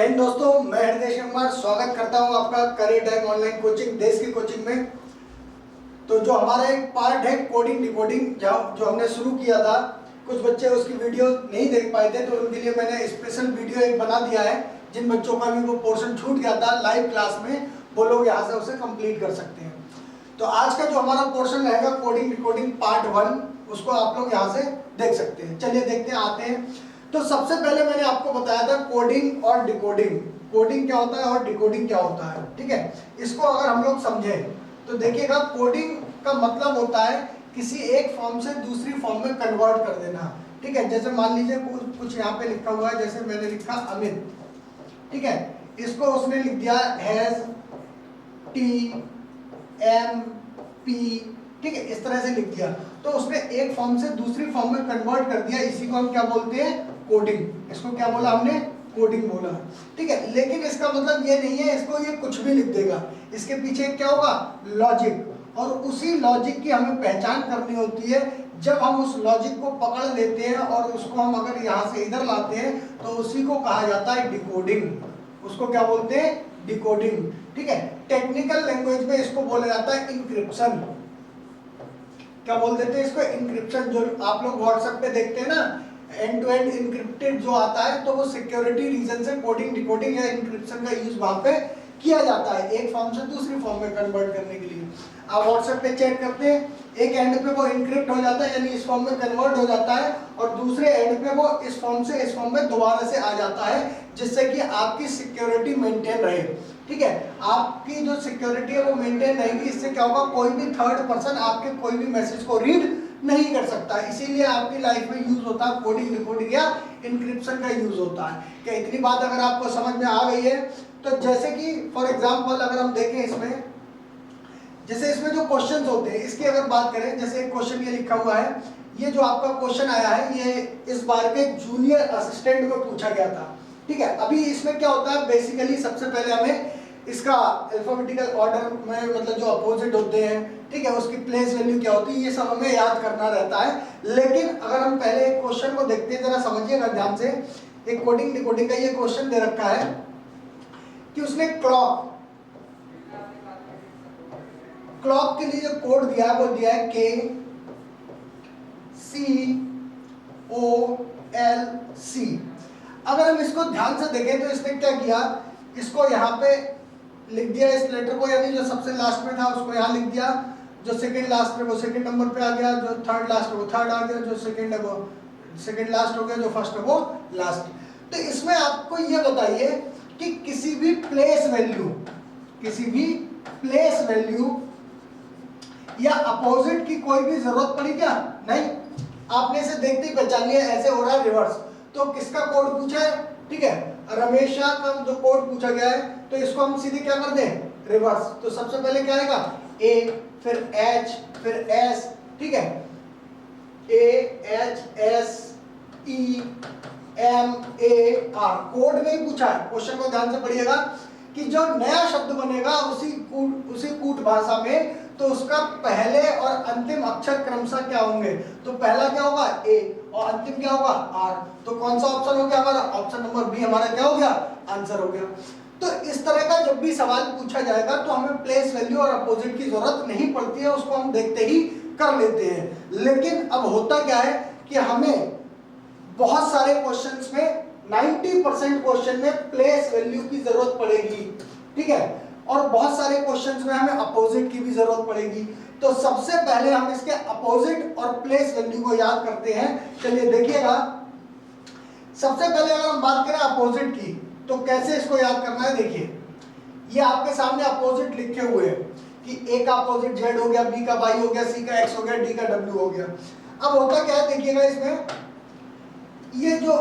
जय हिंद दोस्तों, मैं हृदय कुमार स्वागत करता हूं आपका करियर टाइम ऑनलाइन कोचिंग देश की कोचिंग में। तो जो हमारा एक पार्ट है कोडिंग डिकोडिंग जो हमने शुरू किया था, कुछ बच्चे उसकी वीडियो नहीं देख पाए थे, तो उनके लिए मैंने स्पेशल वीडियो एक बना दिया है। जिन बच्चों का भी वो पोर्शन छूट गया था लाइव क्लास में, वो लोग यहाँ से उसे कंप्लीट कर सकते हैं। तो आज का जो हमारा पोर्शन रहेगा कोडिंग डिकोडिंग पार्ट 1, उसको आप लोग यहाँ से देख सकते हैं। चलिए देखते हैं, आते हैं। तो सबसे पहले मैंने आपको बताया था कोडिंग और डिकोडिंग, कोडिंग क्या होता है और डिकोडिंग क्या होता है। ठीक है, इसको अगर हम लोग समझें तो देखिएगा, कोडिंग का मतलब होता है किसी एक फॉर्म से दूसरी फॉर्म में कन्वर्ट कर देना। ठीक है, जैसे मान लीजिए कुछ यहाँ पे लिखा हुआ है, जैसे मैंने लिखा अमित, ठीक है, इसको उसने लिख दिया हैज टी एम पी, ठीक है, इस तरह से लिख दिया। तो उसने एक फॉर्म से दूसरी फॉर्म में कन्वर्ट कर दिया, इसी को हम क्या बोलते हैं, कोडिंग। इसको क्या बोला हमने, कोडिंग बोला। ठीक है, लेकिन इसका मतलब ये नहीं है इसको ये कुछ भी लिख देगा। इसके पीछे क्या होगा, लॉजिक, और उसी लॉजिक की हमें पहचान करनी होती है। जब हम उस लॉजिक को पकड़ लेते हैं और उसको हम अगर यहाँ से इधर लाते हैं तो उसी को कहा जाता है डिकोडिंग। उसको क्या बोलते हैं, डिकोडिंग। ठीक है, टेक्निकल लैंग्वेज में इसको बोला जाता है इंक्रिप्शन। क्या बोल देते हैं इसको, इंक्रिप्शन। जो आप लोग व्हाट्सएप पे देखते हैं ना, एंड टू एंड इंक्रिप्टेड जो आता है, तो वो सिक्योरिटी रीजन से कोडिंग डिकोडिंग या इंक्रिप्शन का यूज वहां पे किया जाता है, एक फॉर्म से दूसरी फॉर्म में कन्वर्ट करने के लिए। आप व्हाट्सएप पे चैट करते हैं, एक एंड पे वो इंक्रिप्ट हो जाता है, यानी इस फॉर्म में कन्वर्ट हो जाता है, और दूसरे एंड पे वो इस फॉर्म से इस फॉर्म में दोबारा से आ जाता है, जिससे कि आपकी सिक्योरिटी मेंटेन रहे। ठीक है, आपकी जो सिक्योरिटी है वो मेंटेन रहेगी। इससे क्या होगा, कोई भी थर्ड पर्सन आपके कोई भी मैसेज को रीड नहीं कर सकता। इसीलिए आपकी लाइफ में यूज होता है कोडिंग डिकोडिंग या इंक्रिप्शन का यूज होता है। क्या इतनी बात अगर आपको समझ में आ गई है, तो जैसे कि फॉर एग्जांपल अगर हम देखें इसमें, जैसे इसमें जो क्वेश्चंस होते हैं इसकी अगर बात करें, जैसे एक क्वेश्चन ये लिखा हुआ है, ये जो आपका क्वेश्चन आया है ये इस बार के जूनियर असिस्टेंट में पूछा गया था। ठीक है, अभी इसमें क्या होता है, बेसिकली सबसे पहले हमें इसका अल्फाबेटिकल ऑर्डर में, मतलब जो अपोजिट होते हैं, ठीक है, उसकी प्लेस वैल्यू क्या होती है, ये सब हमें याद करना रहता है। लेकिन अगर हम पहले एक क्वेश्चन को देखते हैं, जरा समझिएगा ध्यान से। एक कोडिंग डिकोडिंग का ये क्वेश्चन दे रखा है कि उसने क्लॉक के लिए जो कोड दिया है वो दिया है KCOLC। अगर हम इसको ध्यान से देखें तो इसने क्या किया, इसको यहाँ पे लिख दिया इस लेटर को, यानी जो सबसे लास्ट में था उसको यहाँ लिख दिया, जो सेकंड लास्ट है वो सेकंड नंबर पे आ गया, जो थर्ड लास्ट है वो थर्ड आ गया, जो सेकंड है वो सेकंड लास्ट हो गया, जो फर्स्ट है वो लास्ट। तो इसमें आपको ये बताइए कि किसी भी प्लेस वैल्यू या अपोजिट की कोई भी जरूरत पड़ी क्या, नहीं। आपने इसे देखते ही पहचान लिया, ऐसे हो रहा है रिवर्स। तो किसका कोड पूछा है, ठीक है, रमेशा का जो कोड पूछा गया है, तो इसको हम सीधे क्या कर दें, रिवर्स। तो सबसे पहले क्या आएगा, A, फिर H, फिर S, ठीक है, AHSEMAR। कोड नहीं पूछा है, क्वेश्चन को ध्यान से पढ़िएगा कि जो नया शब्द बनेगा उसी कूट भाषा में, तो उसका पहले और अंतिम अक्षर क्रमशः क्या होंगे। तो पहला क्या होगा, A, और अंतिम क्या होगा, R। तो कौन सा ऑप्शन हो गया हमारा, ऑप्शन नंबर बी हमारा क्या हो गया, आंसर हो गया। तो इस तरह का जब भी सवाल पूछा जाएगा तो हमें प्लेस वैल्यू और अपोजिट की जरूरत नहीं पड़ती है, उसको हम देखते ही कर लेते हैं। लेकिन अब होता क्या है कि हमें बहुत सारे क्वेश्चंस में 90% क्वेश्चन में प्लेस वैल्यू की जरूरत पड़ेगी। ठीक है, और बहुत सारे क्वेश्चंस में हमें अपोजिट की भी जरूरत पड़ेगी। तो सबसे पहले हम इसके अपोजिट और प्लेस वैल्यू को याद करते हैं। चलिए देखिएगा, सबसे पहले अगर हम बात करें अपोजिट की, तो कैसे इसको याद करना है। देखिए, ये आपके सामने अपोजिट लिखे हुए हैं कि A का अपोजिट Z हो गया, B का Y हो गया, C का X हो गया, D का W हो गया। अब होता क्या है, देखिएगा इसमें ये जो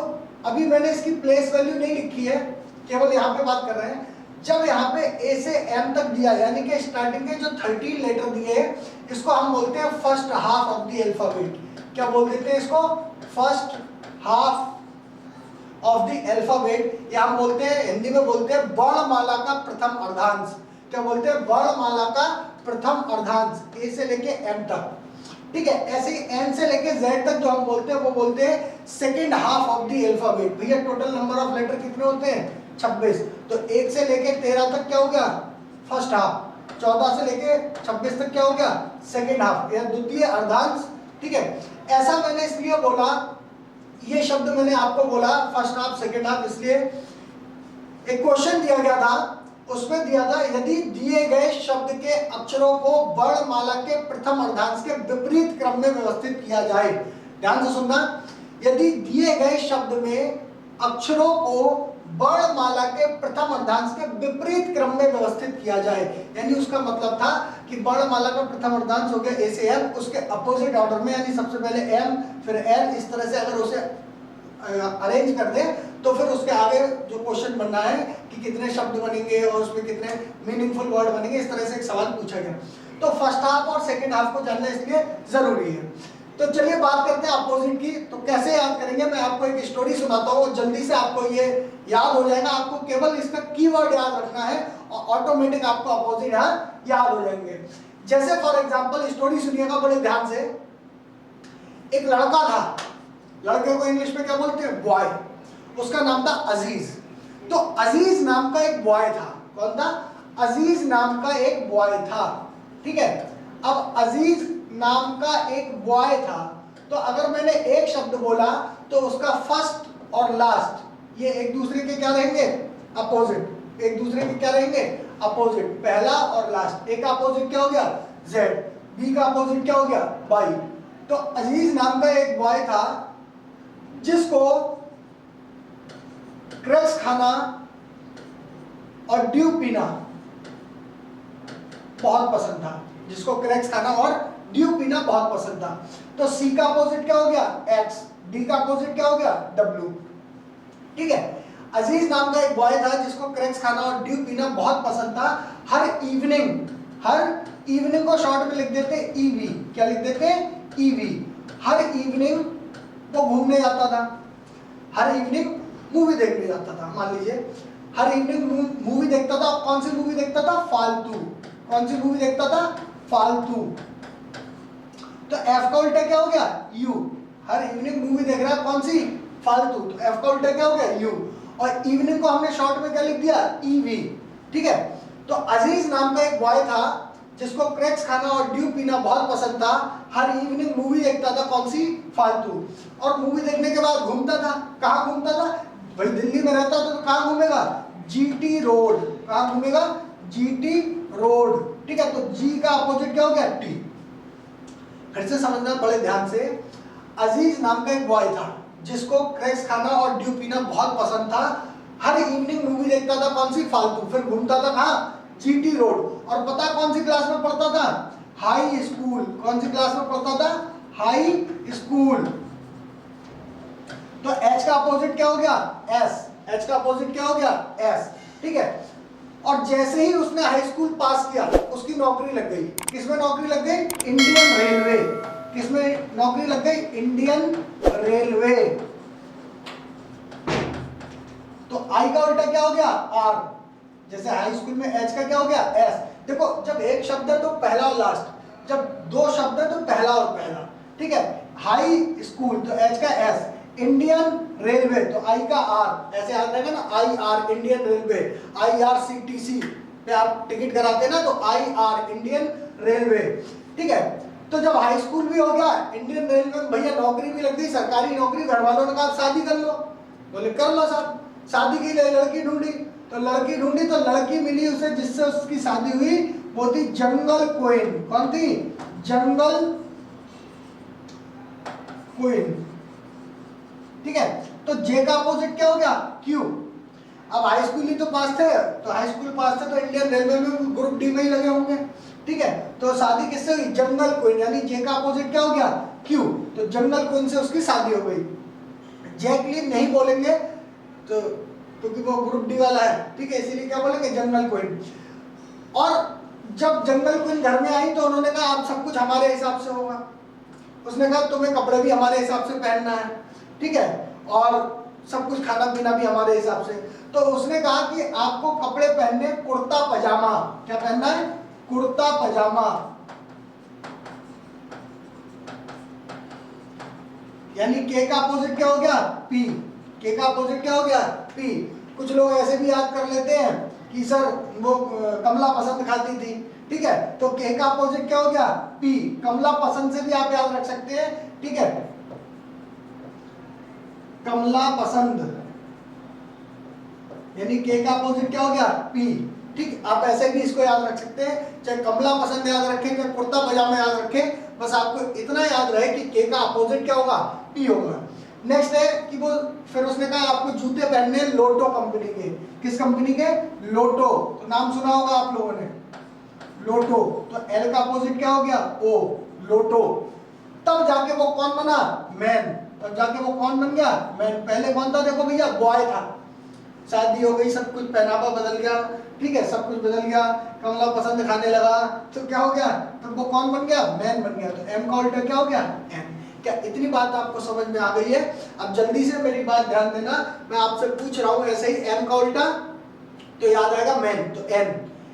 अभी मैंने इसकी प्लेस वैल्यू नहीं लिखी है, केवल यहाँ पे बात कर रहे हैं। जब यहाँ पे A से M तक दिया, यानी कि स्टार्टिंग के जो 13 लेटर दिए, इसको हम बोलते हैं first half of the alphabet. क्या बोल देते हैं इसको, first half of the alphabet, या हम बोलते हैं हिंदी में बोलते हैं वर्णमाला का प्रथम अर्धांश। क्या बोलते हैं, वर्णमाला का प्रथम अर्धांश, A से लेके M तक। ठीक है, ऐसे N से लेके Z तक जो हम बोलते हैं वो बोलते हैं second half of the alphabet. भैया टोटल नंबर ऑफ लेटर कितने होते हैं, 26, तो 1 से लेके 13 तक क्या हो गया फर्स्ट हाफ, 14 से लेके 26 तक क्या हो गया सेकेंड हाफ या द्वितीय अर्धांश। ठीक है, ऐसा मैंने इसलिए बोला, ये शब्द मैंने आपको बोला फर्स्ट हाफ सेकेंड हाफ, इसलिए एक क्वेश्चन दिया गया था, उसमें दिया था यदि दिए गए शब्द के अक्षरों को वर्णमाला के प्रथम अर्धांश के विपरीत क्रम में व्यवस्थित किया जाए, ध्यान से सुनना, यदि दिए गए शब्द में अक्षरों को वर्णमाला के प्रथम अर्धांश के विपरीत क्रम में व्यवस्थित किया जाए, यानी उसका मतलब था कि वर्णमाला का प्रथम अर्धांश हो गया ए से एम, उसके अपोजिट ऑर्डर में, यानी सबसे पहले एम फिर एल, इस तरह से अगर उसे अरेंज कर दे तो फिर उसके आगे जो क्वेश्चन बनना है कि कितने शब्द बनेंगे और उसमें कितने मीनिंगफुल वर्ड बनेंगे, इस तरह से एक सवाल पूछा गया। तो फर्स्ट हाफ और सेकंड हाफ को जानना इसलिए जरूरी है। तो चलिए बात करते हैं अपोजिट की। तो कैसे याद करेंगे, मैं आपको एक स्टोरी सुनाता हूँ, जल्दी से आपको ये याद हो जाएगा, आपको केवल इसका कीवर्ड याद रखना है और ऑटोमेटिक आपको अपोजिट याद हो जाएंगे। जैसे फॉर एग्जाम्पल स्टोरी सुनिएगा बड़े ध्यान से। एक लड़का था, लड़के को इंग्लिश में क्या बोलते हैं बॉय, उसका नाम था अजीज। तो अजीज नाम का एक बॉय था, कौन था, अजीज नाम का एक बॉय था। ठीक है, अब अजीज नाम का एक बॉय था, तो अगर मैंने एक शब्द बोला तो उसका फर्स्ट और लास्ट ये एक दूसरे के क्या रहेंगे अपोजिट, एक दूसरे के क्या रहेंगे अपोजिट, पहला और लास्ट। एक का अपोजिट क्या हो गया जेड, बी का अपोजिट क्या हो गया वाई। तो अजीज नाम का एक बॉय था जिसको क्रैक्स खाना और ड्यू पीना बहुत पसंद था, जिसको क्रैक्स खाना और ड्यू पीना बहुत पसंद था। तो सी का अपोजिट क्या हो गया एक्स, डी का अपोजिट क्या हो गया डब्ल्यू। ठीक है, अजीज नाम का एक बॉय था जिसको क्रैक्स खाना और ड्यू पीना बहुत पसंद था। हर इवनिंग को शॉर्ट में लिख देते ईवी, क्या लिख देते ईवी। हर इवनिंग वो घूमने जाता था, हर इवनिंग मूवी देखने जाता था। मान लीजिए हर इवनिंग मूवी देखता था, कौन सी मूवी देखता था फालतू, कौन सी मूवी देखता था फालतू। तो एफ का उल्टा क्या हो गया यू, हर इवनिंग मूवी देख रहा है कौन सी फालतू, तो एफ का उल्टा क्या हो गया यू। और इवनिंग को हमने शॉर्ट में क्या लिख दिया ईवी। ठीक है, तो अजीज नाम का एक बॉय था जिसको क्रैक्स खाना और ड्यू पीना बहुत पसंद था। हर इवनिंग मूवी देखता था कौन सी फालतू, और मूवी देखने के बाद घूमता था। कहाँ घूमता था भाई, दिल्ली में रहता तो कहाँ घूमेगा जीटी रोड, कहाँ घूमेगा जीटी रोड। ठीक है, तो जी का अपोजिट क्या हो गया टी। फिर से समझना बड़े ध्यान से, अजीज नाम का एक बॉय था जिसको क्रैक्स खाना और ड्यू पीना बहुत पसंद था। हर इवनिंग मूवी देखता था कौन सी फालतू, फिर घूमता था कहाँ जीटी रोड। और पता कौन सी क्लास में पढ़ता था हाई स्कूल, कौन सी क्लास में पढ़ता था हाई स्कूल। तो एच का अपोजिट क्या हो गया एस, एच का अपोजिट क्या हो गया एस। ठीक है, और जैसे ही उसने हाई स्कूल पास किया उसकी नौकरी लग गई। किसमें नौकरी लग गई इंडियन रेलवे, किसमें नौकरी लग गई इंडियन रेलवे। तो आई का उल्टा क्या हो गया आर, जैसे हाई स्कूल में एच का क्या हो गया एस। देखो जब एक शब्द है तो पहला और लास्ट, जब दो शब्द है तो पहला और पहला। ठीक है, हाई स्कूल तो एच का एस, इंडियन रेलवे तो आई का आर, ऐसे याद रहेगा ना I R Indian railway. IRCTC पे आप टिकट कराते हैं ना, तो IR इंडियन रेलवे। ठीक है, तो जब हाई स्कूल भी हो गया इंडियन रेलवे में भैया नौकरी भी लग गई, सरकारी नौकरी, घर वालों ने कहा शादी कर लो, बोले कर लो साहब। शादी के लिए लड़की ढूंढी, तो लड़की ढूंढी तो लड़की मिली उसे जिससे उसकी शादी हुई, वो थी जंगल क्वीन। कौन थी जंगल क्वीन। ठीक है, तो जे का अपोजिट क्या हो गया क्यू। अब हाई स्कूल ही तो पास थे, तो हाई स्कूल पास थे तो इंडियन रेलवे में ग्रुप डी में ही लगे होंगे। ठीक है, तो शादी किससे हुई जंगल क्वीन, यानी जे का अपोजिट क्या हो गया क्यू। तो जंगल क्वीन से उसकी शादी हो गई। जैकलीन नहीं बोलेंगे तो क्योंकि वो ग्रुप डी वाला है। ठीक है, इसीलिए क्या बोलेंगे जंगल क्वीन। और जब जंगल क्वीन घर में आई तो उन्होंने कहा अब सब कुछ हमारे हिसाब से होगा। उसने कहा तुम्हें कपड़े भी हमारे हिसाब से पहनना है, ठीक है, और सब कुछ खाना पीना भी हमारे हिसाब से। तो उसने कहा कि आपको कपड़े पहनने कुर्ता पजामा, क्या पहनना है कुर्ता पजामा, यानी के का अपोजिट क्या हो गया पी, के का अपोजिट क्या हो गया पी। कुछ लोग ऐसे भी याद कर लेते हैं कि सर वो कमला पसंद खाती थी, ठीक है, तो के का अपोजिट क्या हो गया, पी। कमला पसंद से भी आप याद रख सकते हैं, ठीक है, कमला पसंद, यानी के का अपोजिट क्या हो गया, पी। ठीक, आप ऐसे भी इसको याद रख सकते हैं, चाहे कमला पसंद याद रखें चाहे कुर्ता पजामा याद रखें, बस आपको इतना याद रहे कि के का अपोजिट क्या होगा, पी होगा। नेक्स्ट है कि वो फिर उसने कहा आपको जूते पहनने लोटो कंपनी के। किस कंपनी के, लोटो, तो नाम सुना होगा आप लोगों ने, लोटो, तो एल का अपोजिट क्या हो गया, ओ, लोटो। तब जाके वो कौन बना, मैन, तब जाके वो कौन बन गया, मैन। पहले कौन था, देखो भैया, बॉय था, शादी हो गई, सब कुछ पहनावा बदल गया, ठीक है, सब कुछ बदल गया, कमला पसंद खाने लगा, तो क्या हो गया, तो वो कौन बन गया, मैन बन गया। तो एम का उल्टा क्या हो गया, एन। क्या इतनी बात आपको समझ में आ गई है? अब जल्दी से मेरी बात ध्यान देना, मैं आपसे पूछ रहा हूं ऐसे ही, एम का उल्टा तो याद आएगा मैन, तो एन।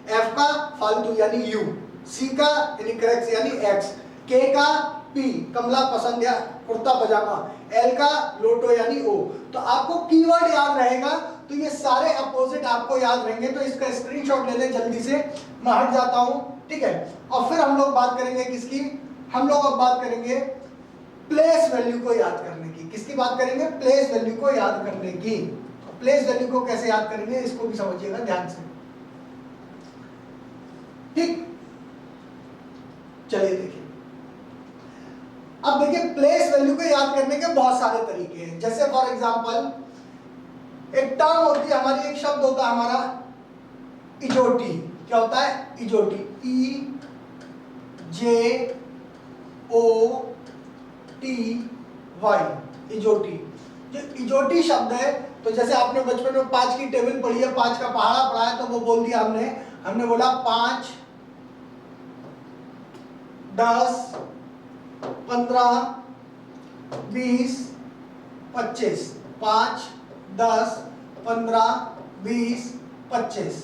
एफ का फालतू यानी यू, सी का इनकरेक्ट यानी एक्स, के का पी, कमला पसंद या कुर्ता पजामा, एल का लोटो यानी ओ। तो आपको कीवर्ड याद रहेगा, तो ये सारे अपोजिट आपको याद रहेंगे। तो इसका स्क्रीनशॉट ले लें जल्दी से, मैं हट जाता हूं, ठीक है। और फिर हम लोग बात करेंगे किसकी, हम लोग अब बात करेंगे प्लेस वैल्यू को याद करने की। किसकी बात करेंगे, प्लेस वैल्यू को याद करने की। प्लेस वैल्यू को कैसे याद करेंगे, इसको भी समझिएगा ध्यान से, ठीक। चलिए देखिए, अब देखिए प्लेस वैल्यू को याद करने के बहुत सारे तरीके हैं। जैसे फॉर एग्जांपल एक टर्म होती है हमारी, एक शब्द होता है हमारा इजोटी। क्या होता है, इजोटी, ई जे ओ टी वाई, इजोटी। जो इजोटी शब्द है, तो जैसे आपने बचपन में 5 की टेबल पढ़ी है, 5 का पहाड़ा पढ़ा है, तो वो बोल दिया हमने बोला 5 10 15 20 25, 5 10 15 20 25,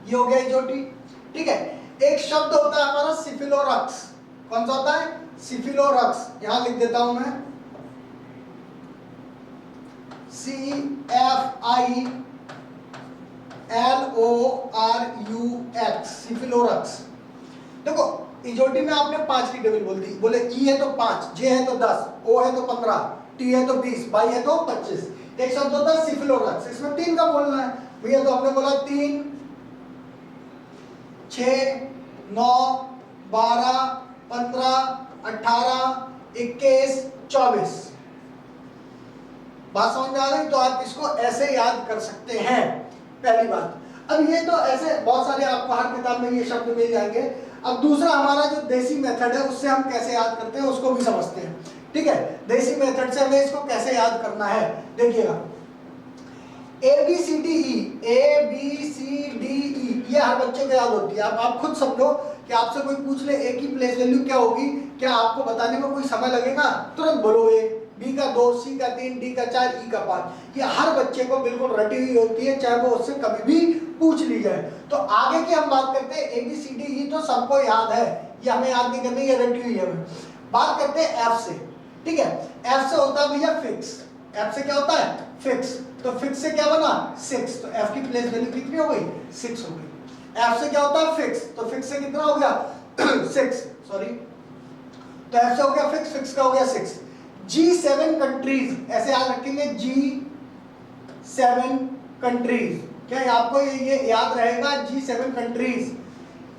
ये हो गया इजोटी, ठीक है। एक शब्द होता है हमारा सिफिलोरक्स। कौन सा होता है, सिफिलोरक्स, यहां लिख देता हूं मैं, CFILORUX, सिफिलोरक्स। देखो इजोटी में आपने 5 की टेबल बोल दी, बोले ई है तो 5, जे है तो 10, ओ है तो 15, टी है तो 20, वाई है तो 25। एक शब्द होता है सिफिलोरक्स, इसमें 3 का बोलना है भैया, तो हमने बोला 3 6 9 12 15 18 21 24। बात समझ में आ गई? तो आप इसको ऐसे याद कर सकते हैं, पहली बात। अब ये तो ऐसे बहुत सारे आपको हर किताब में ये शब्द मिल जाएंगे। अब दूसरा हमारा जो देसी मेथड है, उससे हम कैसे याद करते हैं उसको भी समझते हैं, ठीक है। देसी मेथड से हमें इसको कैसे याद करना है, देखिएगा, ABCDE, ABCDE, ये हर बच्चे को याद होती है। अब आप खुद समझो कि आपसे कोई पूछ ले ए की प्लेस वैल्यू क्या होगी, क्या आपको बताने में कोई समय लगेगा? तुरंत बोलो ए, बी का 2, सी का 3, डी का 4, ई का 5। ये हर बच्चे को बिल्कुल रटी हुई होती है, चाहे वो उससे कभी भी पूछ ली जाए। तो आगे की हम बात करते हैं, ABCDE तो सबको याद है, ये हमें याद नहीं करनी, ये रटी हुई है। बात करते हैं एफ से, ठीक है। एफ से होता है भैया फिक्स, एफ से क्या होता है, फिक्स। तो फिक्स से क्या बना, 6, तो एफ की प्लेस वैल्यू कितनी हो गई, 6 हो गई। एफ से क्या होता है, फिक्स, तो फिक्स से कितना हो गया 6, सॉरी, तो एफ से हो गया फिक्स, फिक्स का हो गया 6। G7 कंट्रीज, ऐसे याद रखेंगे, G7 कंट्रीज। क्या आपको ये याद रहेगा, G7 कंट्रीज।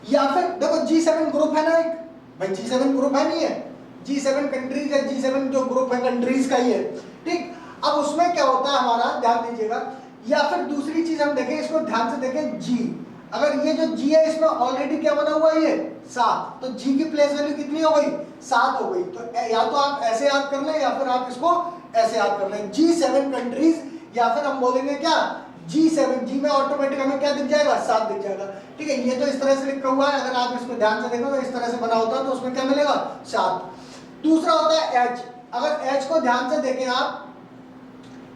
या फिर देखो G7 ग्रुप है ना एक, भाई G7 ग्रुप है नहीं है, G7 कंट्रीज है, G7 जो ग्रुप है कंट्रीज का ही है, ठीक। अब उसमें क्या होता है हमारा, ध्यान दीजिएगा। या फिर दूसरी चीज हम देखें, इसको ध्यान से देखें, G, अगर ये जो G है इसमें ऑलरेडी क्या बना हुआ है, ये 7, तो G की प्लेस वैल्यू कितनी हो गई, 7 हो गई। तो या तो आप ऐसे याद कर लें, या फिर आप इसको ऐसे याद कर लें, G7 कंट्रीज, या फिर हम बोलेंगे क्या, G7, G में ऑटोमेटिक हमें क्या दिख जाएगा, 7 दिख जाएगा, ठीक है। ये तो इस तरह से लिखा हुआ है, अगर आप इसको ध्यान से देखो तो इस तरह से बना होता है, तो उसमें क्या मिलेगा, 7। दूसरा होता है H, अगर H को ध्यान से देखें आप,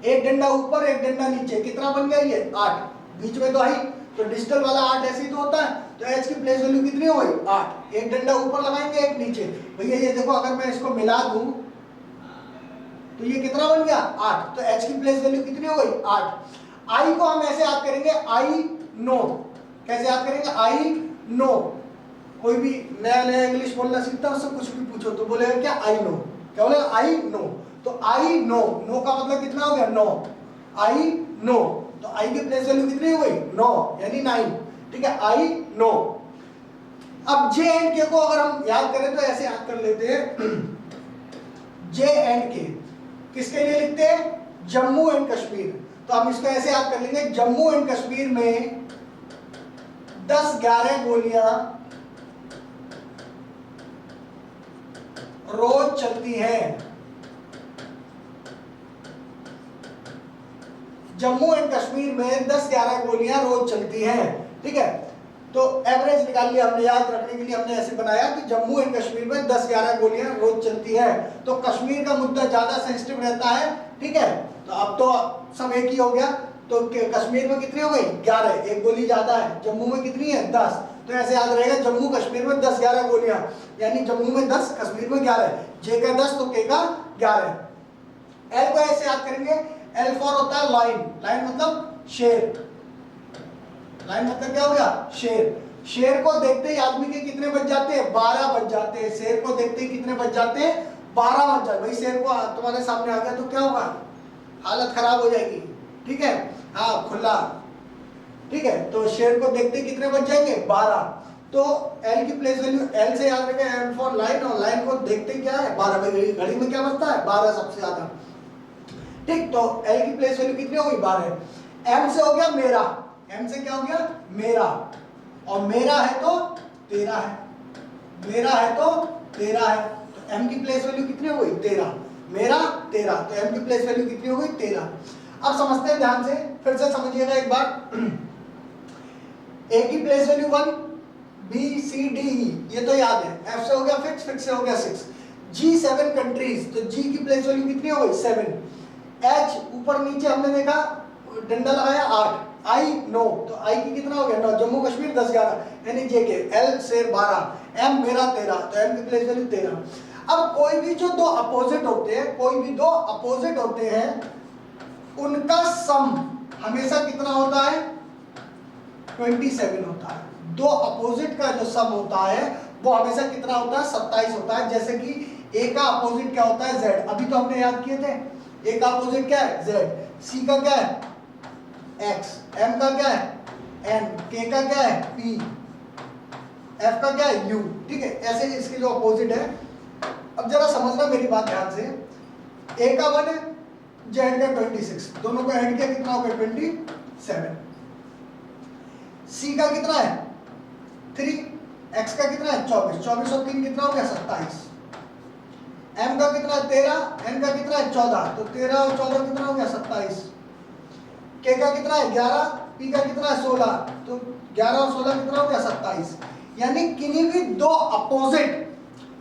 एक डंडा ऊपर एक डंडा नीचे, कितना बन गया ये, 8, बीच में तो आई, तो डिजिटल वाला 8 ऐसे ही तो होता है। तो H की प्लेस वैल्यू कितनी हो गई, 8। एक डंडा ऊपर लगाएंगे एक नीचे, भैया ये देखो, अगर मैं इसको मिला दूं तो ये कितना बन गया, 8, तो H की प्लेस वैल्यू कितनी हो गई, 8। आई को हम ऐसे याद करेंगे, आई नो। कैसे याद करेंगे? I know. कोई भी नया नया इंग्लिश बोलना सीखता है, उससे कुछ भी पूछो तो बोलेगा क्या? I know. क्या बोलेगा? I know. तो आई नो, नो का मतलब कितना हो गया? 9। आई नो, तो आई की प्लेस वैल्यू कितनी हो गई? 9 यानी 9। ठीक है, आई नो। अब जे एंड के को अगर हम याद करें तो ऐसे याद कर लेते हैं, जे एंड के किसके लिए लिखते हैं? जम्मू एंड कश्मीर। तो हम इसको ऐसे याद कर लेंगे, जम्मू एंड कश्मीर में 10-11 गोलियां रोज चलती हैं। जम्मू एंड कश्मीर में 10-11 गोलियां रोज चलती हैं। ठीक है, तो एवरेज निकाल लिया हमने, याद रखने के लिए हमने ऐसे बनाया कि जम्मू एंड कश्मीर में 10-11 गोलियां रोज चलती हैं। तो कश्मीर का मुद्दा ज्यादा सेंसिटिव रहता है। ठीक है, तो अब तो सब एक ही हो गया। तो कश्मीर में कितनी हो गई? 11, एक गोली ज्यादा है। जम्मू में कितनी है? 10। तो ऐसे याद रहेगा, जम्मू कश्मीर में 10-11 गोलियां, यानी जम्मू में 10, कश्मीर में 11। जे का 10 तो के का 11। एल को ऐसे याद करेंगे, एल फॉर होता है लाइन। लाइन मतलब शेर। लाइन मतलब क्या हो गया? शेर। शेर को देखते ही आदमी के कितने बज जाते हैं? 12 बज जाते हैं। शेर को देखते ही कितने बज जाते हैं? 12 बज जाते। भाई शेर को तुम्हारे सामने आ गया तो क्या होगा? हालत खराब हो जाएगी। ठीक है, हाँ, खुला। ठीक है, तो शेर को देखते ही कितने बज जाएंगे? 12। तो एल की प्लेस वैल्यू, एल से याद रखें एल फॉर लाइन, और लाइन को देखते क्या है? 12। घड़ी में क्या बजता है? 12 सबसे ज्यादा। ठीक, तो एल की प्लेस वैल्यू कितनी हो गई? 12। एम से हो गया मेरा। एम से क्या हो गया? मेरा। और मेरा है तो तेरा है। मेरा है तो तेरा है। तो एम की प्लेस वैल्यू कितनी हो गई? 13। मेरा, तेरा, तो एम की प्लेस वैल्यू कितनी हो गई? 13। अब समझते हैं ध्यान से, फिर से समझिएगा एक बार। ए की place value 1, B C D E, ये तो याद है। एफ से हो गया फिक्स, फिक्स से हो गया 6। जी 7 कंट्रीज, तो जी की प्लेस वैल्यू कितनी हो गई? 7। एच ऊपर नीचे हमने देखा, डंडा लगाया 8। आई नो, तो आई की कितना हो गया? 9। जम्मू कश्मीर 10-11 यानी जे के। एल शेर 12, एम मेरा 13, तो एम की प्लेस वैल्यू 13। अब कोई भी जो दो अपोजिट होते हैं, कोई भी दो अपोजिट होते हैं, उनका सम हमेशा कितना होता है? 27 होता है। दो अपोजिट का जो सम होता है वो हमेशा कितना होता है? 27 होता है। जैसे कि ए का अपोजिट क्या होता है? जेड। अभी तो हमने याद किए थे, ए का अपोजिट क्या है? जेड। सी का क्या है? एक्स। एम का क्या है? एन। के का क्या है? पी। एफ का क्या है? यू। ठीक है, ऐसे इसके जो अपोजिट है। अब जरा समझना मेरी बात ध्यान से, ए का 1 है, जेड का 26, दोनों को ऐड किया कितना हो गया? 27। सी का कितना है? 3। एक्स का कितना है? 24। 24 और 3 कितना हो गया? 27। एम का कितना है? 13। एन का कितना है? 14। तो 13 और 14 कितना हो गया? 27। के का कितना है? 11। पी का कितना है? 16। तो 11 और 16 कितना हो गया? 27। यानी किन्हीं भी दो अपोजिट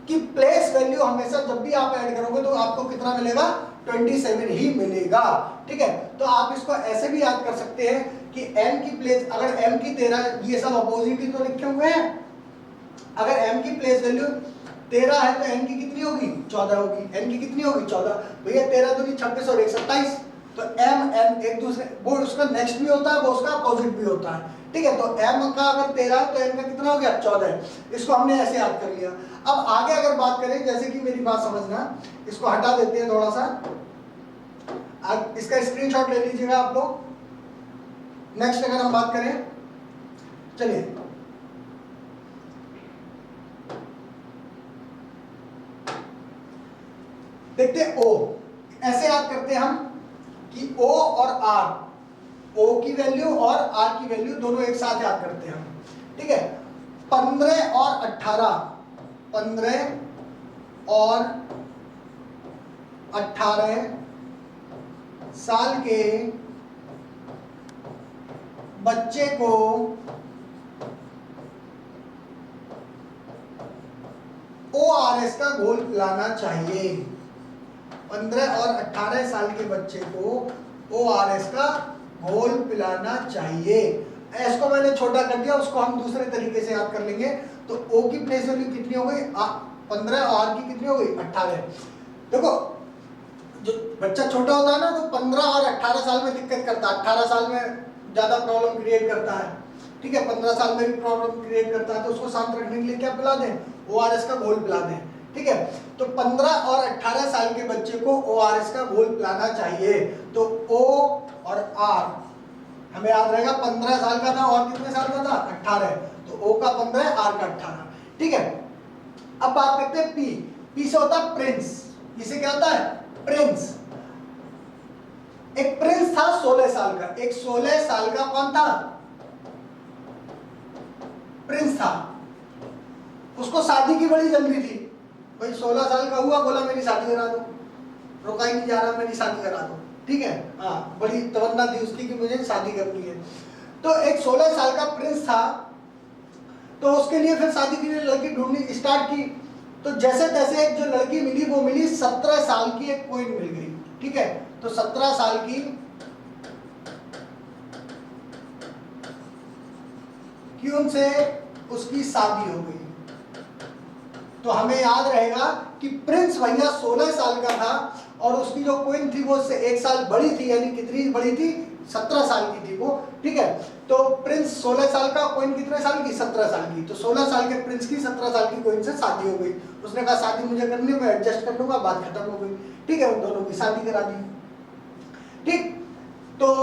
की प्लेस वैल्यू हमेशा जब भी आप ऐड करोगे तो आपको कितना मिलेगा? 27 ही मिलेगा। ठीक है, तो आप इसको ऐसे भी याद कर सकते हैं कि m की प्लेस, अगर m की 13, ये सब अपोजिट ही तो लिखे हुए हैं। अगर m की प्लेस वैल्यू 13 है तो n की कितनी होगी? 14 होगी। n की कितनी होगी? 14। भैया 13 दूनी 26 और 1 27। तो m n एक दूसरे, वो उसका नेक्स्ट भी होता है, वो उसका अपोजिट भी होता है। ठीक है, तो m का अगर 13 है तो n का कितना हो गया? 14। इसको हमने ऐसे याद कर लिया। अब आगे अगर बात करें, जैसे कि मेरी बात समझना, इसको हटा देते हैं थोड़ा सा, अब इसका स्क्रीनशॉट ले लीजिएगा आप लोग। नेक्स्ट अगर हम बात करें, चलिए देखते हैं ओ। ऐसे याद करते हैं हम कि ओ और आर, ओ की वैल्यू और आर की वैल्यू दोनों एक साथ याद करते हैं हम। ठीक है, 15 और 18, 15 और 18 साल के बच्चे को ORS का घोल पिलाना चाहिए। 15 और 18 साल के बच्चे को ORS का घोल पिलाना चाहिए। एस को मैंने छोटा कर दिया, उसको हम दूसरे तरीके से याद कर लेंगे। तो O की प्लेस वैल्यू कितनी हो गई? 15 और R की कितनी हो गई? 18। देखो जो बच्चा छोटा होता है ना तो 15 और 18 साल में दिक्कत करता है, 18 साल में ज़्यादा प्रॉब्लम क्रिएट करता है, ठीक है, 15 साल में भी प्रॉब्लम क्रिएट करता है, तो उसको शांत रखने के लिए क्या पिला दें, ORS का घोल पिला दें, ठीक है। तो 15 और 18 साल के बच्चे को ORS का घोल पिलाना चाहिए। तो O और R हमें याद रहेगा, 15 साल का था और कितने साल का था, 18, तो O का 15, R का 18, ठीक है। अब बात करते हैं P से होता है प्रिंस। इसे क्या होता है, प्रिंस। एक प्रिंस था 16 साल का, एक 16 साल का कौन था, प्रिंस था। उसको शादी की बड़ी जल्दी थी, भाई 16 साल का हुआ, बोला मेरी शादी करा दो, रुका ही नहीं जा रहा, मेरी शादी करा दो, ठीक है, हाँ, बड़ी तमन्ना थी उसकी कि मुझे शादी करनी है। तो एक 16 साल का प्रिंस था, तो उसके लिए फिर शादी के लिए लड़की ढूंढनी स्टार्ट की। तो जैसे तैसे एक जो लड़की मिली, वो मिली 17 साल की, एक क्वीन मिल गई, ठीक है। तो 17 साल की क्वीन से उसकी शादी हो गई। तो हमें याद रहेगा कि प्रिंस भैया 16 साल का था और उसकी जो क्वीन थी वो उससे 1 साल बड़ी थी, यानी कितनी बड़ी थी, 17 साल की थी वो, ठीक है। तो प्रिंस 16 साल का, क्वीन कितने साल की, 17 साल की। तो 16 साल के प्रिंस की 17 साल की क्वीन से शादी हो गई। उसने कहा शादी मुझे करनी है, मैं एडजस्ट कर लूंगा, बात खत्म हो गई, ठीक है, उन दोनों की शादी करा दी, ठीक। तो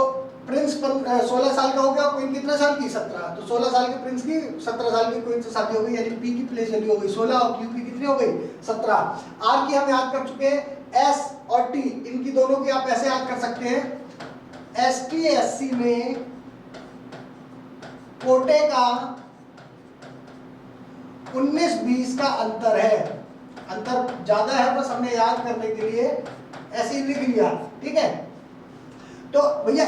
प्रिंस 16 साल का हो गया, क्वीन कितने साल की, 17। तो 16 साल के प्रिंस की 17 साल की क्वीन से शादी हो गई, यानी P की प्लेस वैल्यू हो गई 16 और Q की कितनी हो गई, 17। R की हम याद कर चुके हैं, S और T, इनकी दोनों की आप ऐसे याद कर सकते हैं, ST SC में कोटे का 19-20 का अंतर है, अंतर ज्यादा है, बस हमने याद करने के लिए ऐसे ही लिख लिया, ठीक है। तो भैया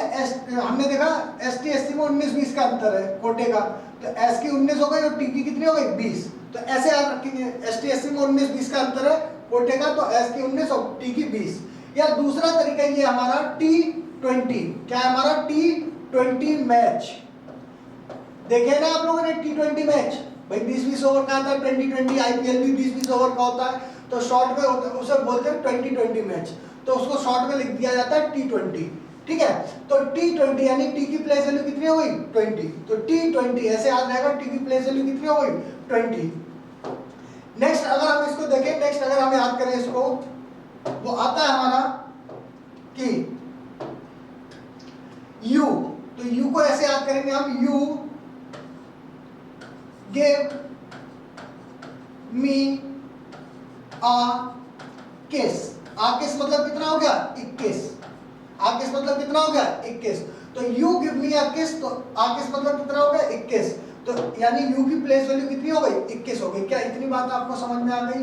हमने देखा ST SC में 19-20 का अंतर है कोटे का, तो S की 19 हो गई और T की कितनी हो गई, 20। तो ऐसे याद रखेंगे, ST SC में 19-20 का अंतर है कोटे का, तो S की 19 और T की 20। या दूसरा तरीका ये हमारा T20, क्या है हमारा T20 मैच, देखे ना आप लोगों ने T20 मैच, भाई 20-20 ओवर का आता है, 20-20 IPL भी 20-20 ओवर का होता है, तो शॉर्ट में उसे बोलते हैं 20-20 मैच, तो उसको शॉर्ट में लिख दिया जाता है T20, ठीक है। तो T20 यानी T की प्लेस वैल्यू कितनी हो गई, 20, तो T20 ऐसे याद रहेगा, T की प्लेस वैल्यू कितनी हो गई, 20। नेक्स्ट अगर हम इसको देखें, नेक्स्ट अगर हम याद करें इसको, वो आता है हमारा कि U, तो U को ऐसे याद करेंगे हम, U give me a kiss। a kiss मतलब कितना हो गया, 21। a kiss मतलब कितना हो गया, 21। तो you give me a kiss, तो a kiss मतलब कितना हो गया, 21। तो यानी U की प्लेस वैल्यू कितनी हो गई, 21 हो गई। क्या इतनी बात आपको समझ में आ गई,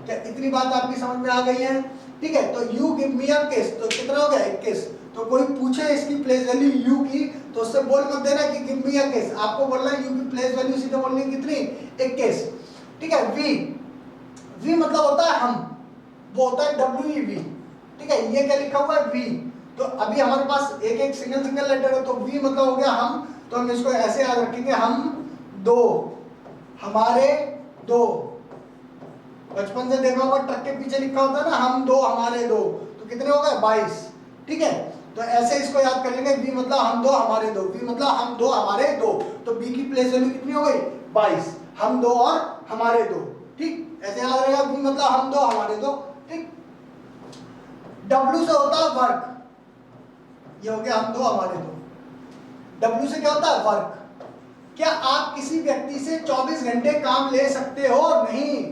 क्या इतनी बात आपकी समझ में आ गई है, ठीक है। तो you give me a kiss, तो कितना हो गया, 21। तो कोई पूछे इसकी प्लेस वैल्यू U की, तो उससे बोल मत देना कि गिव मी अ किस, आपको बोलना है U की प्लेस वैल्यू सीधे बोलनी कितनी, 21, ठीक है। V मतलब होता है हम, वो होता है WEV, ठीक है। ये क्या लिखा हुआ है, V। तो अभी हमारे पास एक एक सिंगल लेटर है, तो V मतलब हो गया हम, तो हम इसको ऐसे याद रखेंगे, हम दो, हमारे दो। बचपन से देखा होगा ट्रक के पीछे लिखा होता है ना, हम दो हमारे दो, तो कितने हो गए, 22, ठीक है। तो ऐसे इसको याद कर लेंगे, V मतलब हम दो हमारे दो, V मतलब हम दो हमारे दो, तो B की प्लेस वैल्यू कितनी हो गई, 22, हम दो और हमारे दो, ठीक, ऐसे याद रहेगा, V मतलब हम दो हमारे दो, ठीक। W से होता है वर्क, ये हो गया हम दो हमारे दो। W से क्या होता है, वर्क। क्या आप किसी व्यक्ति से 24 घंटे काम ले सकते हो, नहीं।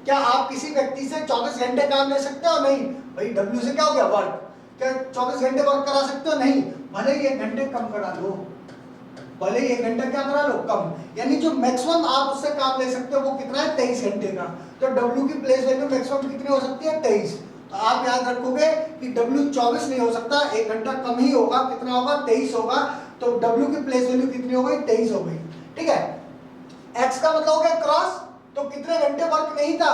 क्या आप किसी व्यक्ति से 24 घंटे काम ले सकते हो, नहीं। भाई W से क्या हो गया, वर्क। क्या 24 घंटे वर्क करा सकते हो, नहीं। भले ही 1 घंटे कम करा लो, भले ही 1 घंटा क्या करा लो, कम। यानी जो मैक्सिमम आप उससे काम ले सकते हो वो कितना है, 23 घंटे का। तो W की प्लेस वैल्यू मैक्सिमम कितनी हो सकती है, 23। तो आप याद रखोगे कि W 24 नहीं हो सकता, 1 घंटा कम ही होगा, कितना होगा, 23 होगा। तो W की प्लेस वैल्यू कितनी हो गई, 23 हो गई, ठीक है। X का मतलब हो गया क्रॉस, तो कितने घंटे वर्क नहीं था,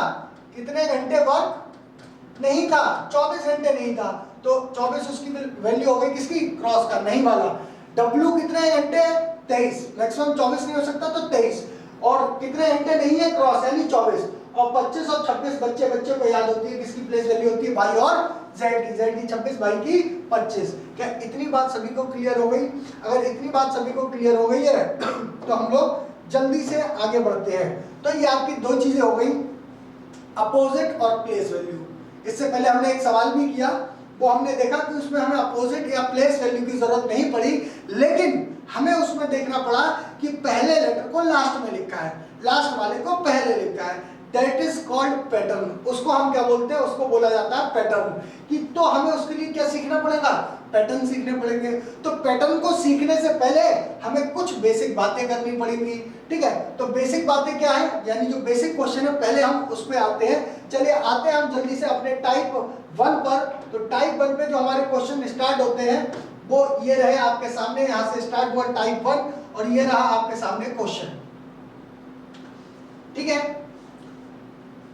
कितने घंटे वर्क नहीं था, 24 घंटे नहीं था, तो 24 उसकी वैल्यू हो गई किसकी, क्रॉस का, नहीं वाला। W कितने घंटे, 23, मैक्सिमम 24 नहीं हो सकता, तो 23, और कितने घंटे नहीं है, क्रॉस यानी 24, और 25 और 26 बच्चे को याद होती है, किसकी प्लेस वैल्यू होती है, वाई और जेड की 26, वाई की 25। क्या इतनी बात सभी को क्लियर हो गई? अगर इतनी बात सभी को क्लियर हो गई है तो हम लोग जल्दी से आगे बढ़ते हैं। तो ये आपकी दो चीजें हो गई, अपोजिट और प्लेस वैल्यू। इससे पहले हमने एक सवाल भी किया, वो हमने देखा कि उसमें हमें अपोजिट या प्लेस वैल्यू की जरूरत नहीं पड़ी, लेकिन हमें उसमें देखना पड़ा कि पहले लेटर को लास्ट में लिखा है, लास्ट वाले को पहले लिखा है, दैट इज कॉल्ड पैटर्न। उसको हम क्या बोलते हैं? उसको बोला जाता है पैटर्न। कि तो हमें उसके लिए क्या सीखना पड़ेगा? पैटर्न सीखने पड़ेंगे। तो पैटर्न को सीखने से पहले हमें कुछ बेसिक बातें करनी पड़ेंगी, ठीक है? तो बेसिक बातें क्या है, यानी जो बेसिक क्वेश्चन है पहले हम उस पे आते हैं। चलिए आते हैं हम जल्दी से अपने टाइप 1 पर। तो टाइप 1 पे जो हमारे क्वेश्चन स्टार्ट होते हैं वो ये रहे आपके सामने, यहां से स्टार्ट हुआ टाइप 1 और ये रहा आपके सामने क्वेश्चन, ठीक है?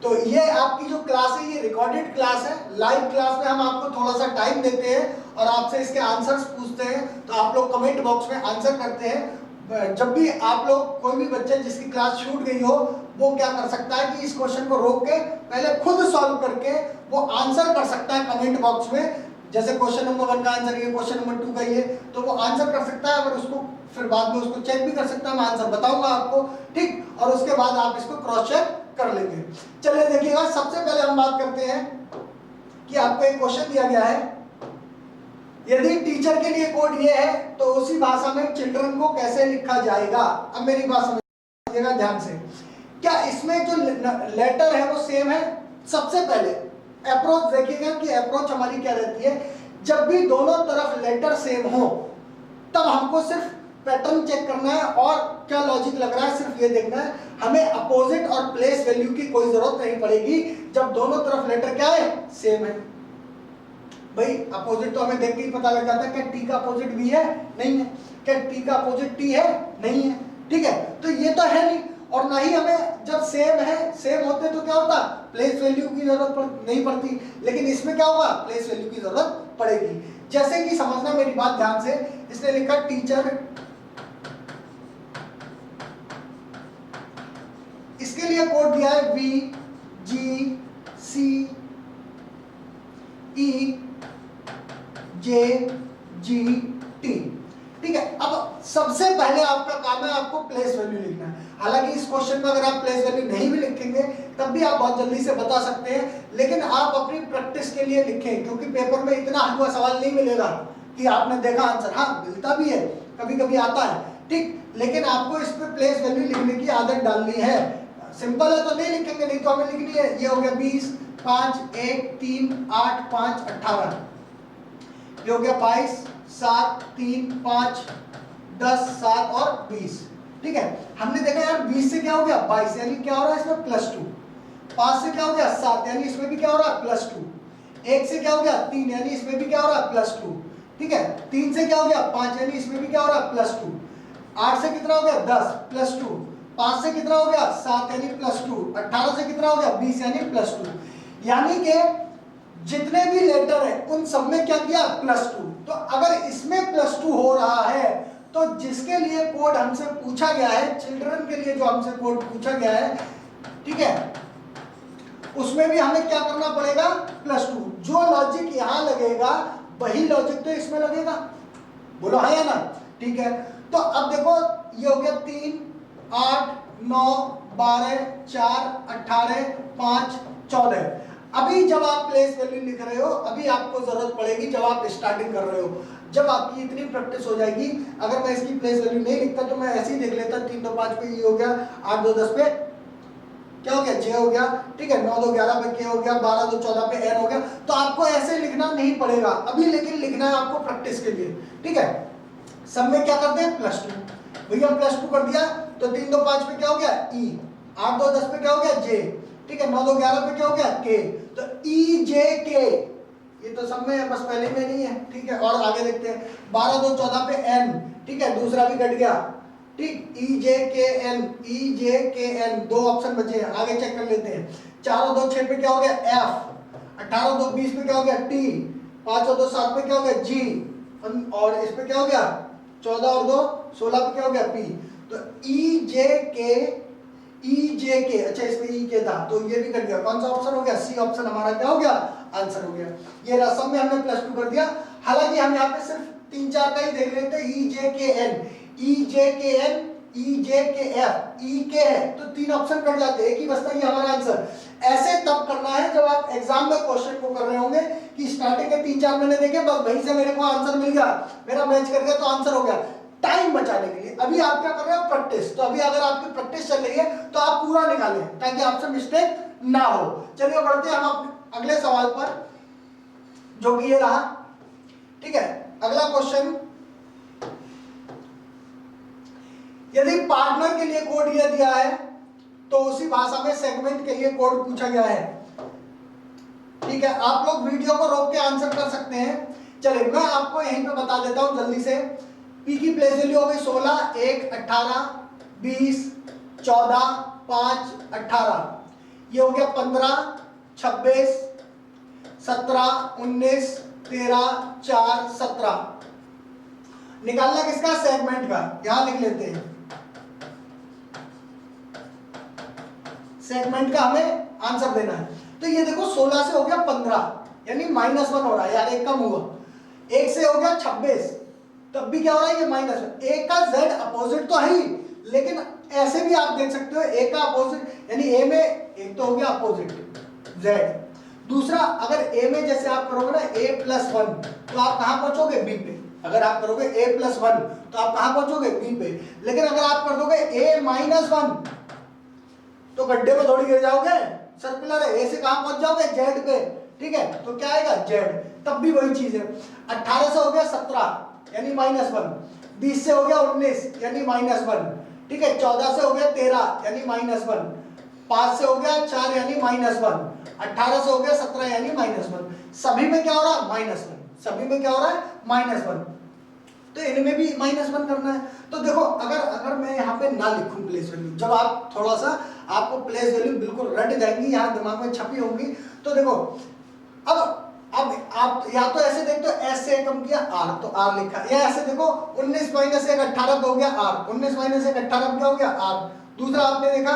तो ये आपकी जो क्लास है ये रिकॉर्डेड क्लास है। लाइव क्लास में हम आपको थोड़ा सा टाइम देते हैं और आपसे इसके आंसर्स पूछते हैं, तो आप लोग कमेंट बॉक्स में आंसर करते हैं। जब भी आप लोग, कोई भी बच्चा जिसकी क्लास छूट गई हो, वो क्या कर सकता है कि इस क्वेश्चन को रोक के पहले खुद सॉल्व करके वो आंसर कर सकता है कमेंट बॉक्स में। जैसे क्वेश्चन नंबर 1 का आंसर ये, क्वेश्चन नंबर 2 का ये, तो वो आंसर कर सकता है। अगर उसको फिर बाद में उसको चेक भी कर सकता है, मैं आंसर बताऊंगा आपको, ठीक? और उसके बाद आप इसको क्रॉस चेक कर लेंगे। चलिए देखिएगा, सबसे पहले हम बात करते हैं कि आपको एक क्वेश्चन दिया गया है, यदि टीचर के लिए कोड ये है तो उसी भाषा में चिल्ड्रन को कैसे लिखा जाएगा? अब मेरी बात समझिएगा ध्यान से। क्या इसमें जो लेटर है वो सेम है? सबसे पहले अप्रोच देखिएगा कि अप्रोच हमारी क्या रहती है। जब भी दोनों तरफ लेटर सेम हो तब हमको सिर्फ पैटर्न चेक करना है और क्या लॉजिक लग रहा है सिर्फ ये देखना है। हमें अपोजिट और प्लेस वैल्यू की कोई जरूरत नहीं पड़ेगी जब दोनों तरफ लेटर क्या है, सेम है। भाई अपोजिट तो हमें देख के ही पता लग जाता है, क्या टी का अपोजिट भी है? नहीं है। क्या टी का अपोजिट टी है? नहीं है, ठीक है? तो ये तो है नहीं, और ना ही हमें जब सेम है, सेम होते तो क्या होता, प्लेस वैल्यू की जरूरत नहीं पड़ती। लेकिन इसमें क्या होगा, प्लेस वैल्यू की जरूरत पड़ेगी। जैसे कि समझना मेरी बात ध्यान से, इसने लिखा टीचर, इसके लिए कोड दिया है V G C E J G T, ठीक है? अब सबसे पहले आपका काम है आपको प्लेस वैल्यू लिखना है। हालांकि इस क्वेश्चन में अगर आप प्लेस वैल्यू नहीं भी लिखेंगे तब भी आप बहुत जल्दी से बता सकते हैं, लेकिन आप अपनी प्रैक्टिस के लिए लिखें, क्योंकि पेपर में इतना हलवा सवाल नहीं मिलेगा कि आपने देखा आंसर। हाँ मिलता भी है, कभी कभी आता है, ठीक? लेकिन आपको इस पे प्लेस वैल्यू लिखने की आदत डालनी है। सिंपल है तो नहीं लिखेंगे, नहीं तो हमें लिखनी है। ये हो गया 20, 5, 1, 3, 8, 5, 18, ये हो गया 22, 7, 3, 5, 10, 7 और 20, ठीक है? हमने देखा यार 20 से क्या हो गया 22, यानी क्या हो रहा है इसमें +2। 5 से क्या हो गया 7, यानी इसमें भी क्या हो रहा है +2। 1 से क्या हो गया 3, यानी इसमें भी क्या हो रहा है +2, ठीक है? 3 से क्या हो गया 5, यानी इसमें भी क्या हो रहा है +2। 8 से कितना हो गया 10, +2। 5 से कितना हो गया 7, यानी +2। 18 से कितना हो गया 20, यानी +2। यानी कि जितने भी लेटर है उन सब में क्या किया +2। तो अगर इसमें +2 हो रहा है तो जिसके लिए कोड हमसे पूछा गया है, चिल्ड्रन के लिए जो हमसे कोड पूछा गया है, ठीक है, उसमें भी हमें क्या करना पड़ेगा +2। जो लॉजिक यहां लगेगा वही लॉजिक तो इसमें लगेगा। बोलो हाँ या ना? ठीक है। तो अब देखो ये हो गया 3, 8, 9, 12, 4, 18, 5, 14। अभी जब आप प्लेस वैल्यू लिख रहे हो, अभी आपको जरूरत पड़ेगी जब आप स्टार्टिंग कर रहे हो, जब आपकी इतनी प्रैक्टिस हो जाएगी। अगर मैं इसकी प्लेस वैल्यू नहीं लिखता तो मैं ऐसे ही देख लेता, 3 2 5 पे ये हो गया, 8 2 10 पे क्या हो गया जे हो गया, ठीक है, 9 2 11 पे के हो गया, 12 2 14 पे एन हो गया। तो आपको ऐसे लिखना नहीं पड़ेगा अभी, लेकिन लिखना है आपको प्रैक्टिस के लिए, ठीक है। सब में क्या करते हैं +2, भैया +2 कर दिया तो 3 2 5 पे क्या हो गया ई, 8 2 10 पे क्या हो गया जे, ठीक है, 9 2 11 पे क्या हो गया के। तो ई जे के ये तो सब में है, बस पहले में नहीं है, ठीक है। और आगे देखते हैं 12 2 14 पे एन, ठीक है, दूसरा भी कट गया, ठीक, ई जे के एन, ई जे के एन, 2 ऑप्शन बचे हैं, आगे चेक कर लेते हैं। 4 और 2 6 पे क्या हो गया एफ, 18 और 2 20 पे क्या हो गया टी, 5 और 2 7 पे क्या हो गया जी, और इस पे क्या हो गया 14 और 2 16 पे क्या हो गया पी। तो ई जे के ई जे के, अच्छा इसमें ई के था तो ये भी कट गया, कौन सा ऑप्शन हो गया, सी ऑप्शन हमारा क्या हो गया, आंसर हो गया। ये रसम में हमने +2 कर दिया। हालांकि हम यहाँ पे सिर्फ 3-4 का ही देख रहे थे, ई जे के एन, ई जे के एन, ई जे के एफ, ई के है तो 3 ऑप्शन कट जाते हैं, एक ही बचता है हमारा आंसर। ऐसे तब करना है जब आप एग्जाम में क्वेश्चन को कर रहे होंगे कि स्टार्टिंग के 3-4 मैंने देखे, बस वहीं से मेरे को आंसर मिल गया, मेरा मैच कर गया तो आंसर हो गया। टाइम बचाने के लिए अभी आप क्या कर रहे हो, प्रैक्टिस। तो अभी अगर आपकी प्रैक्टिस चल रही है तो आप पूरा निकालें ताकि आपसे मिस्टेक ना हो। चलिए बढ़ते हैं हम अगले सवाल पर, जो कि ये रहा। ठीक है, अगला क्वेश्चन, यदि पार्टनर के लिए कोड ये दिया है तो उसी भाषा में सेगमेंट के लिए कोड पूछा गया है। ठीक है, आप लोग वीडियो को रोक के आंसर कर सकते हैं। चलिए मैं आपको यहीं पे बता देता हूं जल्दी से। पी की प्लेस वैल्यू हो गई 16, 1, 18, 20, 14, 5, 18, ये हो गया 15, 26, 17, 19, 13, 4, 17। निकालना किसका, सेगमेंट का, यहां लिख लेते हैं। सेगमेंट का हमें आंसर देना है। तो ये देखो 16 से हो गया 15, यानी -1 हो रहा है यार, एक कम हुआ। 1 से हो गया 26, तब भी क्या हो रहा है, ये -1। ए का z अपोजिट तो है ही, लेकिन ऐसे भी आप देख सकते हो ए का अपोजिट, यानी ए में एक तो हो गया अपोजिट z, दूसरा अगर ए में जैसे आप करोगे ना a+1 तो आप कहां पहुंचोगे, b पे। अगर आप करोगे a+1 तो आप कहां पहुंचोगे, b पे। लेकिन अगर आप कर दोगे a-1 तो गड्ढे में थोड़ी गिर जाओगे, सर्कुलर है, ए से कहां पहुंच जाओगे, जेड पे। ठीक है, तो क्या आएगा, जेड। तब भी वही चीज है। 18 से हो गया 17 यानी -1, 20 से हो गया 19 यानी -1, ठीक है, 14 से हो गया 13 यानी -1, 5 से हो गया 4 यानी -1, 18 से हो गया 17 यानी -1। सभी में क्या हो रहा है, -1, सभी में क्या हो रहा है, -1। तो इनमें भी -1 करना है। तो देखो अगर मैं यहाँ पे ना लिखूं प्लेस वैल्यू, जब आप थोड़ा सा आपको प्लेस वैल्यू बिल्कुल रट जाएंगी, यहाँ दिमाग में छपी होंगी, तो देखो अब आप या तो ऐसे देखते हो, एस से कम किया r तो r लिखा, या ऐसे देखो 19 - 1 18 हो गया r, 19 - 1 18 क्या हो गया r। दूसरा आपने देखा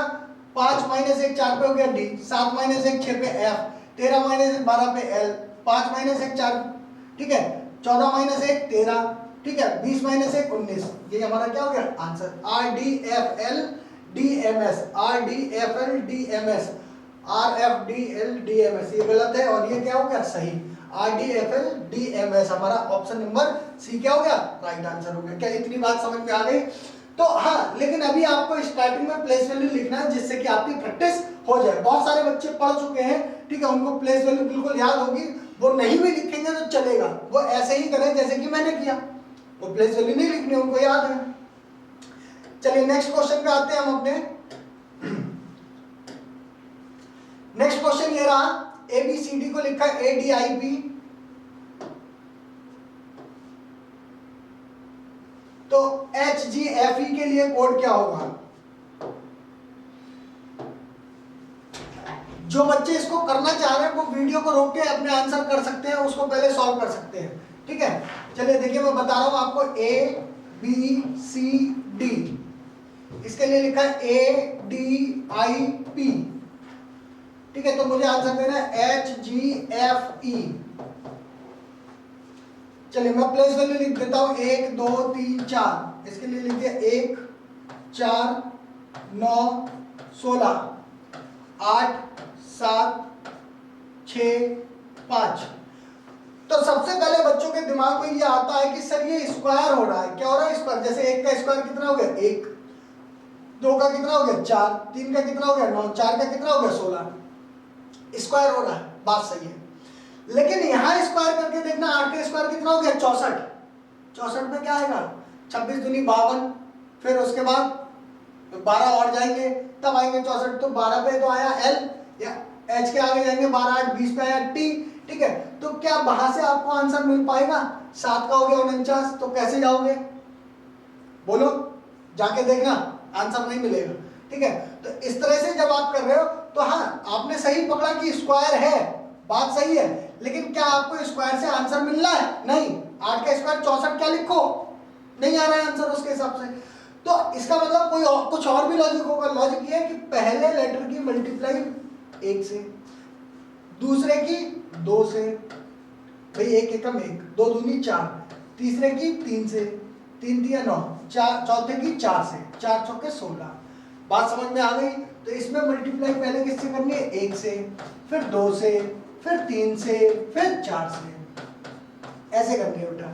5 - 1 4 पे हो गया d, 7 - 1 6 पे f, 13 - 1 12 पे l, 5 - 1 4, ठीक है, 14 - 1 13, ठीक है, 20 - 1 19। ये हमारा क्या हो गया answer, RDFL DMS, RDFL DMS, RFDL DMS। ये गलत है और ये क्या हो गया सही, RDFL DMS हमारा ऑप्शन नंबर सी क्या हो गया, राइट आंसर हो गया। क्या इतनी बात समझ में आ गई? तो हाँ, लेकिन अभी आपको स्टार्टिंग में प्लेस वैल्यू लिखना है जिससे कि आपकी प्रैक्टिस हो जाए। बहुत सारे बच्चे पढ़ चुके हैं, ठीक है, उनको प्लेस वैल्यू बिल्कुल याद होगी, वो नहीं भी लिखेंगे तो चलेगा, वो ऐसे ही करें जैसे कि मैंने किया, वो प्लेस वैल्यू नहीं लिखनी, उनको याद है। चलिए नेक्स्ट क्वेश्चन पे आते हैं हम अपने। नेक्स्ट क्वेश्चन ये रहा, ABCD को लिखा ADIP, तो HGFE के लिए कोड क्या होगा? जो बच्चे इसको करना चाह रहे हैं वो वीडियो को रोक के अपने आंसर कर सकते हैं, उसको पहले सॉल्व कर सकते हैं, ठीक है। चलिए देखिए मैं बता रहा हूं आपको, ABCD, इसके लिए लिखा है ADIP, ठीक है, तो मुझे आंसर देना है HGFE। चलिए मैं प्लेस वैल्यू लिख देता हूं, 1 2 3 4, इसके लिए लिखिए 1 4 9 16 8 7 6 5। तो सबसे पहले बच्चों के दिमाग में ये आता है कि सर ये स्क्वायर हो रहा है, क्या हो रहा है स्क्वायर, जैसे 1 का स्क्वायर कितना हो गया 1, 2 का कितना हो गया 4, 3 का कितना हो गया 9, 4 का कितना हो गया 16, स्क्वायर हो रहा है, बात सही है। लेकिन यहां स्क्वायर करके देखना, 8 का स्क्वायर कितना हो गया 64, 64 में क्या आएगा 26 दूनी 52, फिर उसके बाद 12 और जाएंगे तब आएंगे 64, तो 12 पे तो आया L, या H के आगे जाएंगे 12 8 20 पे आया T, ठीक है। तो क्या वहां से आपको आंसर मिल पाएगा? 7 का हो गया 49, तो कैसे जाओगे बोलो, जाके देखना आंसर नहीं मिलेगा, ठीक है। तो इस तरह से जब आप कर रहे हो तो हाँ आपने सही पकड़ा कि स्क्वायर है, बात सही है, लेकिन क्या आपको स्क्वायर से आंसर मिल रहा है? नहीं। 8 का स्क्वायर 64 क्या लिखो, नहीं आ रहा है आंसर उसके हिसाब से। तो इसका मतलब कोई और, कुछ और भी लॉजिक होगा। लॉजिक ये है कि पहले लेटर की मल्टीप्लाई 1 से, दूसरे की 2 से, भाई 1 एकम 1, 2 दूनी 4, तीसरे की 3 से, 3 तिया 9, चौथे की 4 से, 4 चौके 16। बात समझ में आ गई। तो इसमें मल्टीप्लाई पहले किससे करनी है? 1 से, फिर 2 से, फिर 3 से, फिर 4 से, ऐसे करनी है बेटा।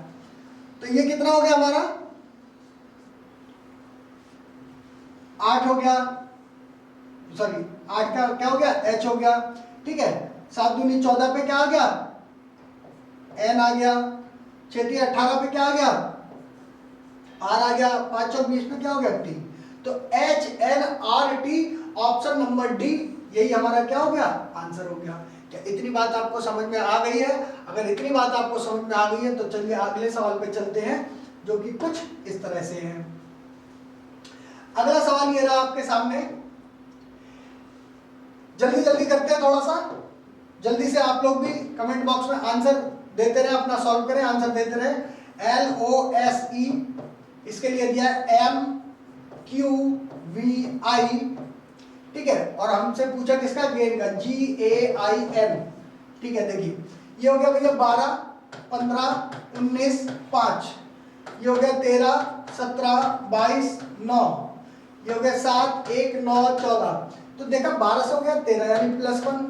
तो ये कितना हो गया हमारा? 8 हो गया, सॉरी 8 का क्या हो गया? h हो गया, ठीक है। 7 दूनी 14 पे क्या आ गया? n आ गया। 6 तिया 18 पे क्या आ गया? r आ गया। 5 चौक 20 पे क्या हो गया? t। तो h n r t option number D, यही हमारा क्या हो गया? आंसर हो गया। क्या इतनी बात आपको समझ में आ गई है? अगर इतनी बात आपको समझ में आ गई है तो चलिए अगले सवाल पे चलते हैं, जो कि कुछ इस तरह से है। अगला सवाल ये रहा आपके सामने, जल्दी जल्दी करते हैं, थोड़ा सा जल्दी से आप लोग भी कमेंट बॉक्स में आंसर देते रहे, अपना सॉल्व करें, आंसर देते रहे। LOSE इसके लिए दिया है MQVI, ठीक है। और हमसे पूछा किसका? गेन का, GAIN, ठीक है। देखिए ये हो गया भैया 12, 15, 19, 5, ये हो गया 13, 17, 22, 9, ये हो गया 7, 1, 9, 14। तो देखा 12 से हो गया 13 यानी +1,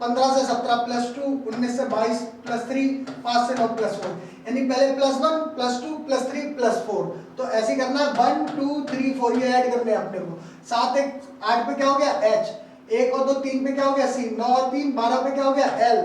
15 से 17 +2, 19 से 22 +3, 5 से 9 +4, यानी पहले +1 +2 +3 +4। तो ऐसे करना है 1 2 3 4, ये ऐड करने हैं अपने को। 7 1 8 पे क्या हो गया? H, 1 और 2 3 पे क्या हो गया? C, 9 और 3 12 पे क्या हो गया? L,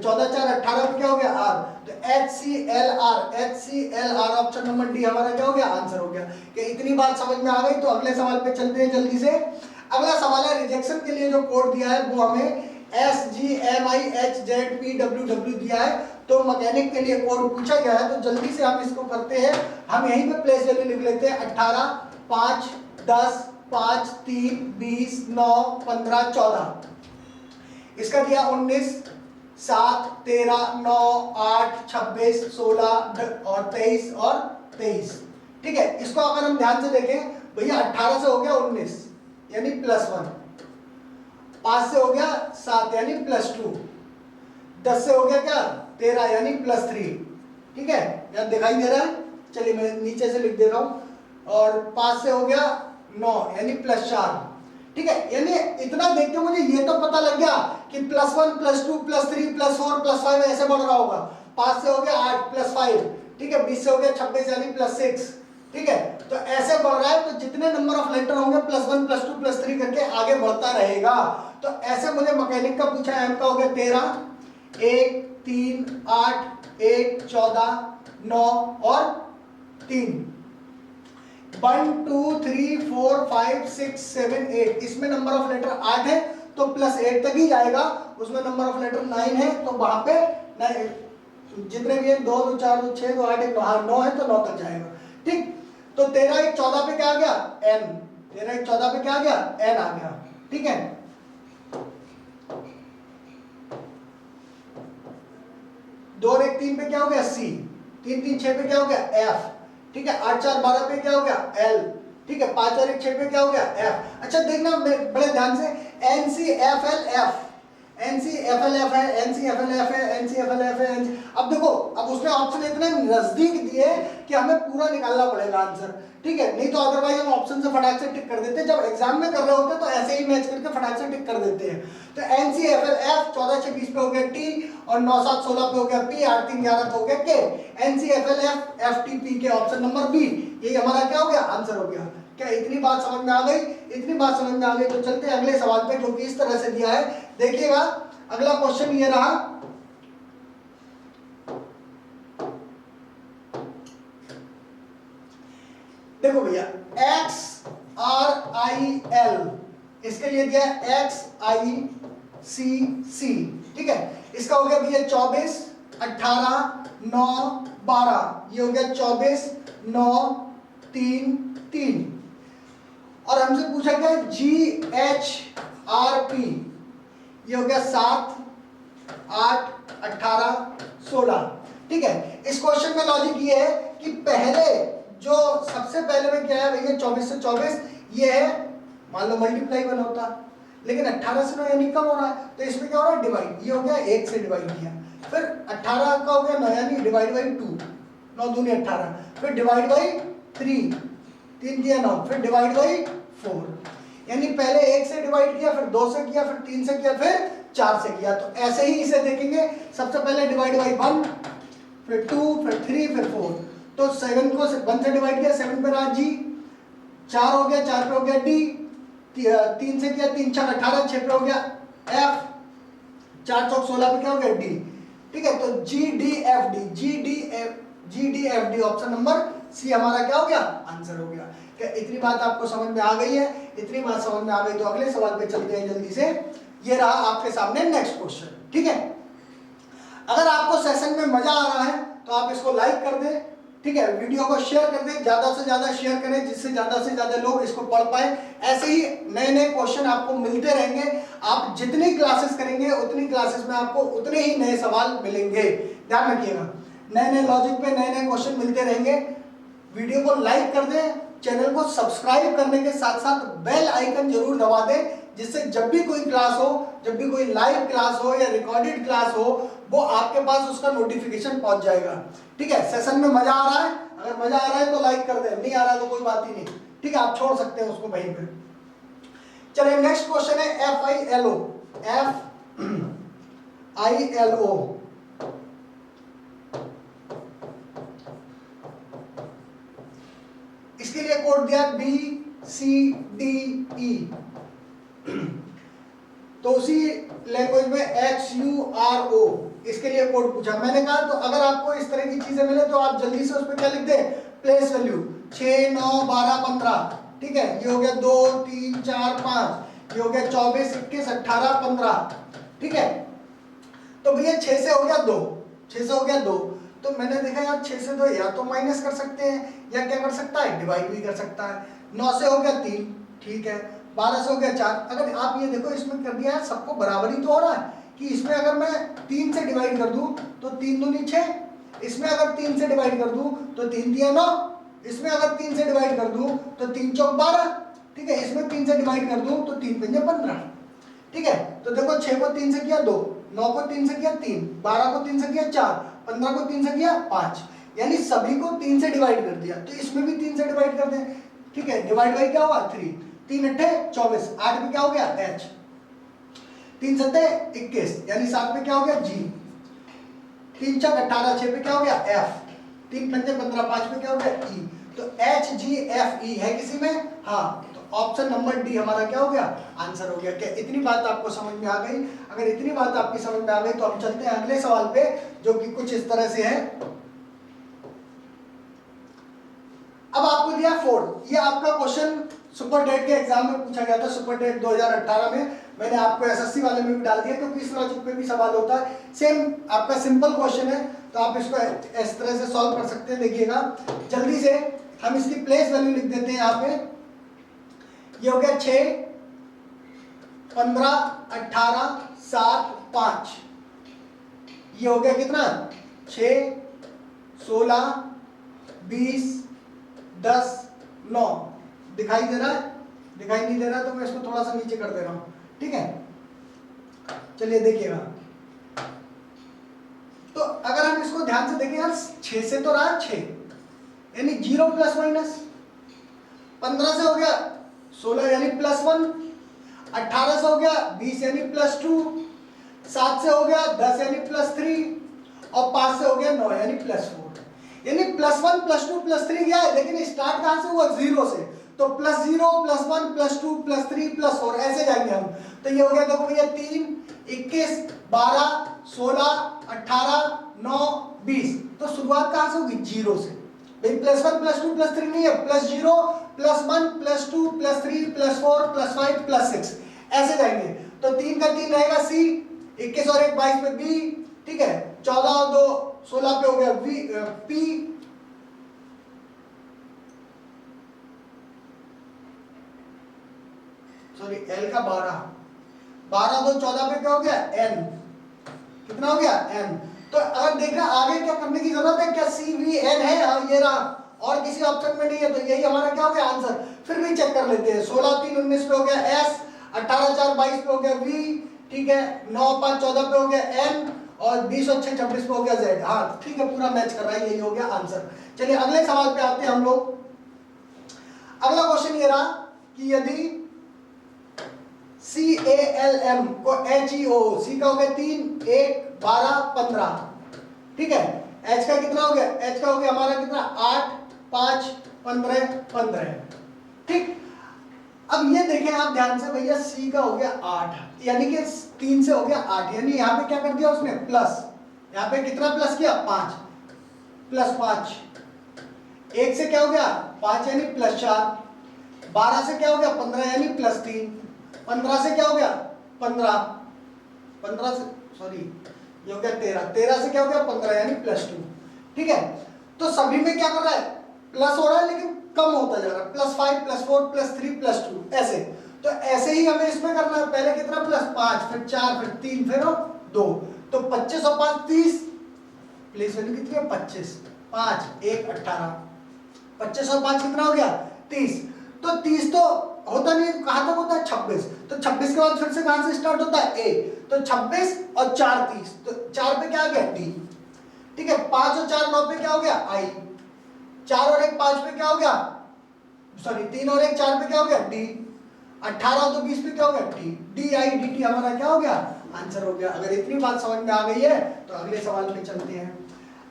14 4 18 पे क्या हो गया? R। तो HCLR ऑप्शन नंबर डी हमारा क्या हो गया? आंसर हो गया। कि इतनी बात समझ में आ गई। तो अगले सवाल पे चलते हैं जल्दी से। अगला सवाल है, रिजेक्शन के लिए जो कोड दिया है वो हमें SGMIHZPWW दिया है। तो मैकेनिक के लिए कोड पूछा गया है, तो जल्दी से हम इसको करते हैं। हम यहीं पे प्लेस वैल्यू लिख लेते हैं 18, 5, 10, 5, 3, 20, 9, 15, 14। इसका दिया 19, 7, 13, 9, 8, 26, 16 और 23 और 23, ठीक है। इसको अगर हम ध्यान से देखें भैया, 18 से हो गया 19 यानी +1, 5 से हो गया 7 यानी +2, 10 से हो गया क्या? 13 यानी +3, ठीक है। यार दिखाई दे रहा है? चलिए मैं नीचे से लिख दे रहा हूं। और 5 से हो गया 9 यानी +4, ठीक है। यानी इतना देख के मुझे ये तो पता लग गया कि +1 +2 +3 +4 +5 ऐसे बढ़ रहा होगा। 5 से हो गया 8 +5, ठीक है। 20 से हो गया 26 यानी +6, ठीक है। तो ऐसे बढ़ रहा है। तो जितने नंबर ऑफ लेटर होंगे +1 +2 +3 करके आगे बढ़ता रहेगा। तो ऐसे मुझे मैकेनिक का पूछा है, M का हो गया 13, 1 3 8 1 14 9 और 3, 1 2 3 4 5 6 7 8, इसमें नंबर ऑफ लेटर 8 है तो +8 तक ही जाएगा। उसमें नंबर ऑफ लेटर 9 है तो वहां पे जितने भी है 2 2 4 2 6 2 8 1 9 है तो 9 तक जाएगा, ठीक। तो 13 1 14 पे क्या आ गया? N, 13 1 14 पे क्या आ गया? N आ गया, ठीक है। 2 और 1 3 पे क्या हो गया? C, 3 3 6 पे क्या हो गया? F, ठीक है। 8 4 12 पे क्या हो गया? L, ठीक है। 5 और 1 6 पे क्या हो गया? F। अच्छा देखना बड़े ध्यान से, NCFLF, NCFLF है, NCFLF है, NCFLF है, अब देखो, अब उसने ऑप्शन इतने नजदीक दिए कि हमें पूरा निकालना पड़ेगा आंसर, ठीक है। नहीं तो अदरवाइज हम ऑप्शन से फटाक से टिक कर देते हैं। जब एग्जाम में कर रहे होते हैं तो ऐसे ही मैच करके फटाक से टिक कर देते हैं। तो NCFLF 14 6 20 पे हो गया T, और 9 7 16 पे हो गया P, 8 3 11 पे हो गया K। NCFLF FTP के ऑप्शन नंबर बी, यही हमारा क्या हो गया? आंसर हो गया। क्या इतनी बात समझ में आ गई? इतनी बात समझ में आ गई तो चलते हैं अगले सवाल पे, जो कि इस तरह से दिया है। देखिएगा अगला क्वेश्चन ये रहा, देखो भैया XRIL, इसके लिए दिया है XICC, ठीक है। इसका हो गया भैया 24 18 9 12, ये हो गया 24 9 3 3। और हमसे पूछा गया GHRP, ये हो गया 7 8 18 16, ठीक है। इस क्वेश्चन में लॉजिक ये है कि पहले जो सबसे पहले में क्या है भैया 24 से 24 ये है, मान लो मल्टीप्लाई 1 होता, लेकिन 18 से 9 यानी कम हो रहा है, तो इसमें क्या हो रहा है डिवाइड, ये हो गया 1 से डिवाइड किया, फिर 18 का हो गया 9 यानी डिवाइड बाई 2, 9 दूनी 18, फिर डिवाइड बाई 3, 3 किया 9, फिर डिवाइड बाई 4, यानी पहले 1 से डिवाइड किया, फिर 2 से किया, फिर 3 से किया, फिर 4 से किया। तो ऐसे ही इसे देखेंगे, सबसे पहले डिवाइड बाई 1, फिर 2, फिर 3, फिर 4, तो 7 को 1 से डिवाइड किया, 7 पे रहा जी, 4 हो गया, 4 पे हो गया डी, 3 से किया, 3 4 18, 6 पे हो गया एफ, 4 चौक 16 पे क्या हो गया डी। ठीक है, तो G D F D, G D F D option number C हमारा क्या हो गया आंसर हो गया। क्या इतनी बात आपको समझ में आ गई है? इतनी बात समझ में आ गई तो अगले सवाल पे चलते हैं जल्दी से। ये रहा आपके सामने नेक्स्ट क्वेश्चन। ठीक है, अगर आपको सेशन में मजा आ रहा है तो आप इसको लाइक कर दें, ठीक है, वीडियो को शेयर कर दें, ज्यादा से ज्यादा शेयर करें जिससे ज्यादा से ज्यादा लोग इसको पढ़ पाए। ऐसे ही नए नए क्वेश्चन आपको मिलते रहेंगे, आप जितनी क्लासेस करेंगे उतनी क्लासेस में आपको उतने ही नए सवाल मिलेंगे। ध्यान रखिएगा, नए नए लॉजिक पे नए नए क्वेश्चन मिलते रहेंगे। वीडियो को लाइक कर दें, चैनल को सब्सक्राइब करने के साथ साथ बेल आइकन जरूर दबा दें, जिससे जब भी कोई क्लास हो, जब भी कोई लाइव क्लास हो या रिकॉर्डेड क्लास हो, वो आपके पास उसका नोटिफिकेशन पहुंच जाएगा। ठीक है, सेशन में मजा आ रहा है, अगर मजा आ रहा है तो लाइक कर दें, नहीं आ रहा है तो कोई बात ही नहीं, ठीक है, आप छोड़ सकते हैं उसको वहीं पे। चलिए नेक्स्ट क्वेश्चन है FILO, FILO। इसके लिए कोड दिया BCDE, तो उसी लैंग्वेज में XURO, इसके लिए कोड पूछा। मैंने कहा तो अगर आपको इस तरह की चीजें मिले तो आप जल्दी से उस पर क्या लिख दें, प्लेस वैल्यू 6 9 12 15, ठीक है, ये हो गया 2 3 4 5, ये हो गया 24 21 18 15, ठीक है। तो भैया 6 से हो गया 2, 6 से हो गया 2, तो मैंने देखा यार 6 से 2 या तो माइनस कर सकते हैं या क्या कर सकता है डिवाइड भी कर सकता है। 9 से हो गया 3, ठीक है, 12 से हो गया 4। अगर आप ये देखो इसमें कर दिया है सबको बराबर ही तो हो रहा है कि इसमें अगर मैं 3 से डिवाइड कर दूं तो 3 दूनी 6, इसमें अगर 3 से डिवाइड कर दूं तो 3 दिया 9, इसमें अगर 3 से डिवाइड कर दूं तो 3 चौक 12, ठीक है, इसमें 3 से डिवाइड कर दूं तो 3 पंजे 15, ठीक है। तो देखो 6 को 3 से किया 2, 9 को 3 से किया 3, 12 को 3 से किया 4, 15 को 3 से किया 5, यानी सभी को 3 से डिवाइड कर दिया, तो इसमें भी 3 से डिवाइड कर दें, ठीक है, डिवाइड बाई क्या हुआ 3, 3 8 24, 8 में क्या हो गया H, 3 7 21, यानी 7 में क्या हो गया G, 3 4 18, 6 पे क्या हो गया F, 3 5 15, 5 में क्या हो गया E। तो HGFE है किसी में? हाँ, तो ऑप्शन नंबर डी हमारा क्या हो गया आंसर हो गया। क्या इतनी बात आपको समझ में आ गई? अगर इतनी बात आपकी समझ में आ गई तो हम चलते हैं अगले सवाल पे, जो कि कुछ इस तरह से है। अब आपको दिया 4, ये आपका क्वेश्चन सुपर टेट के एग्जाम में पूछा गया था, सुपर टेट 2018 में। मैंने आपको SSC वाले में भी डाल दिया क्योंकि इस लॉजिक पे भी सवाल होता है। सेम आपका सिंपल क्वेश्चन है, तो आप इसको इस तरह से सॉल्व कर सकते हैं। देखिएगा जल्दी से, हम इसकी प्लेस वैल्यू लिख देते हैं यहाँ पे। ये हो गया 6 15 18 7 5, ये हो गया कितना 6 16 20 10 9। दिखाई दे रहा है? दिखाई नहीं दे रहा तो मैं इसको थोड़ा सा नीचे कर दे रहा हूं, ठीक है। चलिए देखिएगा, तो अगर हम इसको ध्यान से देखें यार, 6 से तो रहा 6, यानी 0 प्लस माइनस, 15 से हो गया 16 यानी +1, 18 से हो गया 20 यानी +2, 7 से हो गया 10 यानी +3, और 5 से हो गया 9 यानी +4, यानी +1 +2 +3 गया है, लेकिन स्टार्ट कहां से हुआ 0 से, तो +0 +1 +2 +3 +4 ऐसे जाएंगे हम। तो ये हो गया देखो भैया 3 21 12 16 18 9 20, तो शुरुआत कहां से होगी 0 से। भाई +1 +2 +3 नहीं है, +0 +1 +2 +3 +4 +5 +6 ऐसे जाएंगे। तो 3 का 3 रहेगा C, 21 और 1 22 पे B, ठीक है, 14 और 2 16 पे हो गया P, सॉरी L का 12, 12 2 14 पे क्या हो गया N, कितना हो गया N। तो अगर देखना आगे क्या करने की जरूरत है, क्या CVN है, ये रहा और किसी ऑप्शन में नहीं है, तो यही हमारा क्या हो गया आंसर। फिर भी चेक कर लेते हैं, 16 3 19 पे हो गया एस, 18 4 22 पे हो गया वी, ठीक है, 9 5 14 पे हो गया एन, और 20 और 6 26 पे हो गया जेड। हाँ ठीक है, पूरा मैच कर रहा है, यही हो गया आंसर। चलिए अगले सवाल पे आते हैं हम लोग। अगला क्वेश्चन ये रहा कि यदि CALM को HEO, C का हो गया 3 1 12 15, ठीक है, H का कितना हो गया, H का हो गया हमारा कितना 8 5 15 15, ठीक। अब ये देखें आप ध्यान से भैया, C का हो गया 8, यानी कि 3 से हो गया 8, यानी यहाँ पे क्या कर दिया उसने प्लस, यहाँ पे कितना प्लस किया 5 प्लस 5, 1 से क्या हो गया 5 यानी प्लस 4, 12 से क्या हो गया 15 यानी प्लस 3, 15 से क्या हो गया 15, 15 से सॉरी ये हो गया 13, 13 से क्या हो गया 15 यानी प्लस 2, ठीक है। तो सभी में क्या कर रहा है प्लस हो रहा है, लेकिन कम होता जा रहा है, प्लस 5 प्लस 4 प्लस 3 प्लस 2 ऐसे। तो ऐसे ही हमें इसमें करना है, पहले कितना प्लस 5 फिर 4 फिर 3 फिर 2, तो 25 और 5 30, प्लेस वैल्यू कितनी है 25, 5 1 18, 25 और 5 कितना हो गया 30, तो 30 तो होता नहीं, कहां तक होता है 26, तो 26 के बाद फिर से कहां से स्टार्ट होता है A, तो 26 और 4 30, तो 4 पे क्या आ गया D, ठीक है, 5 और 4 9 पे क्या हो गया I, 4 और 1 5 पे क्या हो गया, सॉरी 3 और 1 4 पे क्या हो गया D, 18 और 2 20 पे क्या हो गया T, DI DT हमारा क्या हो गया आंसर हो गया। अगर इतनी बात समझ में आ गई है तो अगले सवाल पे चलते हैं।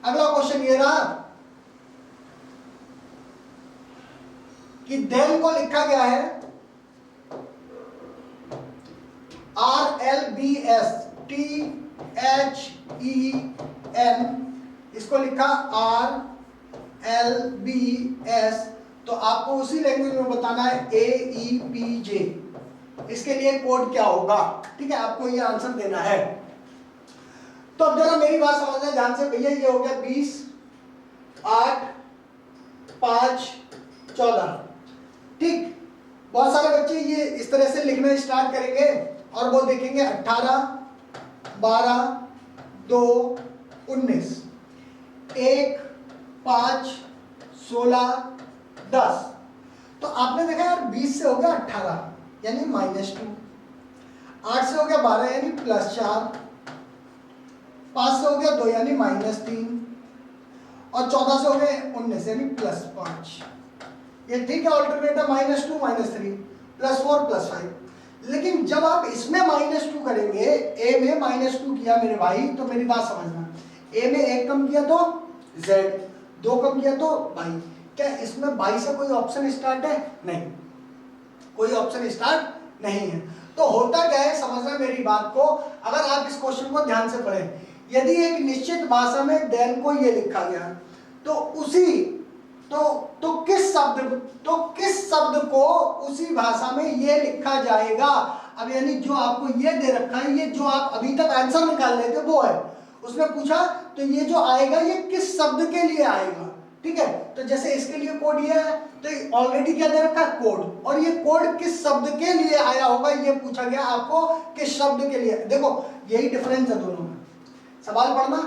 अगला क्वेश्चन ये रहा कि देन को लिखा गया है RLBSTHEN, इसको लिखा RLBS, तो आपको उसी लैंग्वेज में बताना है AEPJ, इसके लिए कोड क्या होगा, ठीक है, आपको ये आंसर देना है। तो अब जरा मेरी बात समझना ध्यान से भैया, ये हो गया 20 8 5 14, ठीक। बहुत सारे बच्चे ये इस तरह से लिखना स्टार्ट करेंगे और वो देखेंगे 18 12 2 19 1 5 16 10, तो आपने देखा यार 20 से हो गया 18 यानी -2, 8 से हो गया 12 यानी +4, 5 से हो गया 2 यानी -3, और 14 से हो गए 19 यानी +5, ये ठीक है, ऑल्टरनेट है -2 -3 +4 +5। लेकिन जब आप इसमें -2 करेंगे, A में -2 किया मेरे भाई, तो मेरी बात समझना, A में 1 कम किया तो Z, 2 कम किया तो Y, क्या इसमें Y से कोई ऑप्शन स्टार्ट है, नहीं, कोई ऑप्शन स्टार्ट नहीं है। तो होता क्या है, समझना मेरी बात को, अगर आप इस क्वेश्चन को ध्यान से पढ़ें, यदि एक निश्चित भाषा में देन को ये लिखा गया, तो उसी तो किस शब्द को उसी भाषा में ये लिखा जाएगा। अब यानी जो आपको ये दे रखा है, ये जो आप अभी तक आंसर निकाल लेते वो है, उसने पूछा तो ये जो आएगा ये किस शब्द के लिए आएगा, ठीक है। तो जैसे इसके लिए कोड ये है, तो ऑलरेडी क्या दे रखा है कोड, और ये कोड किस शब्द के लिए आया होगा ये पूछा गया आपको, किस शब्द के लिए। देखो यही डिफरेंस है दोनों में, सवाल पढ़ना,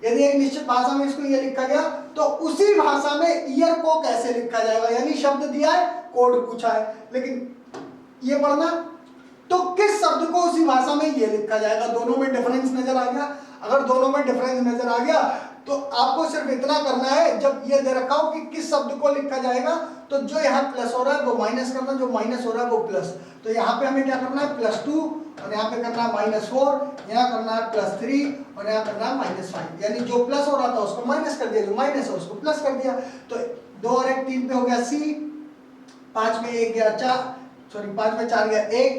यदि एक निश्चित भाषा में इसको ये लिखा गया तो उसी भाषा में ईयर को कैसे लिखा जाएगा, यानी शब्द दिया है कोड पूछा है, लेकिन ये पढ़ना तो किस शब्द को उसी भाषा में ये लिखा जाएगा। दोनों में डिफरेंस नजर आ गया। अगर दोनों में डिफरेंस नजर आ गया तो आपको सिर्फ इतना करना है, जब ये दे रखा हो कि किस शब्द को लिखा जाएगा, तो जो यहाँ प्लस हो रहा है वो माइनस करना, जो माइनस हो रहा है वो प्लस। तो यहाँ पे हमें क्या करना है +2, और यहाँ पे करना है -4, यहाँ करना है +3, और यहाँ करना है -5, यानी जो प्लस हो रहा था उसको माइनस कर दिया, जो माइनस है उसको प्लस कर दिया। तो 2 और 1 3 पे हो गया C, 5 में 1 गया 4, सॉरी 5 में 4 गया 1,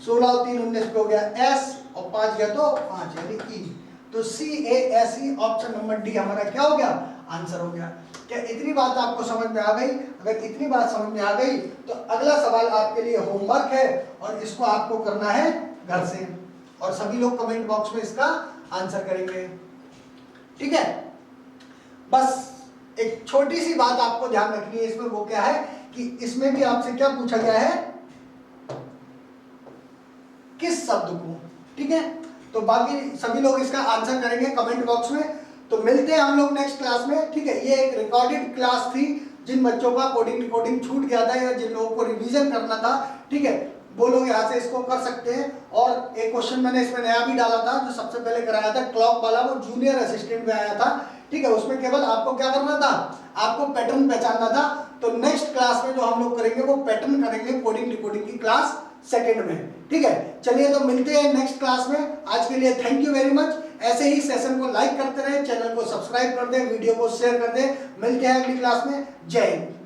16 और 3 19 पे हो गया S, और 5 गया तो 5 यानी E। तो CASE ऑप्शन नंबर डी हमारा क्या हो गया आंसर हो गया। क्या इतनी बात आपको समझ में आ गई? अगर इतनी बात समझ में आ गई तो अगला सवाल आपके लिए होमवर्क है और इसको आपको करना है घर से, और सभी लोग कमेंट बॉक्स में इसका आंसर करेंगे, ठीक है। बस एक छोटी सी बात आपको ध्यान रखनी है इसमें, वो क्या है कि इसमें भी आपसे क्या पूछा गया है, किस शब्द को, ठीक है। तो बाकी सभी लोग इसका आंसर करेंगे कमेंट बॉक्स में। तो मिलते हैं हम लोग नेक्स्ट क्लास में, ठीक है। ये एक रिकॉर्डेड क्लास थी, जिन बच्चों का कोडिंग डिकोडिंग छूट गया था या जिन लोगों को रिवीजन करना था, ठीक है, वो लोग यहाँ से इसको कर सकते हैं। और एक क्वेश्चन मैंने इसमें नया भी डाला था, जो सबसे पहले कराया था क्लॉक वाला, वो जूनियर असिस्टेंट में आया था, ठीक है। उसमें केवल आपको क्या करना था, आपको पैटर्न पहचानना था। तो नेक्स्ट क्लास में जो हम लोग करेंगे वो पैटर्न करेंगे कोडिंग डिकोडिंग की क्लास सेकंड में, ठीक है। चलिए तो मिलते हैं नेक्स्ट क्लास में। आज के लिए थैंक यू वेरी मच। ऐसे ही सेशन को लाइक करते रहे, चैनल को सब्सक्राइब कर दें, वीडियो को शेयर कर दें। मिलते हैं अगली क्लास में। जय हिंद।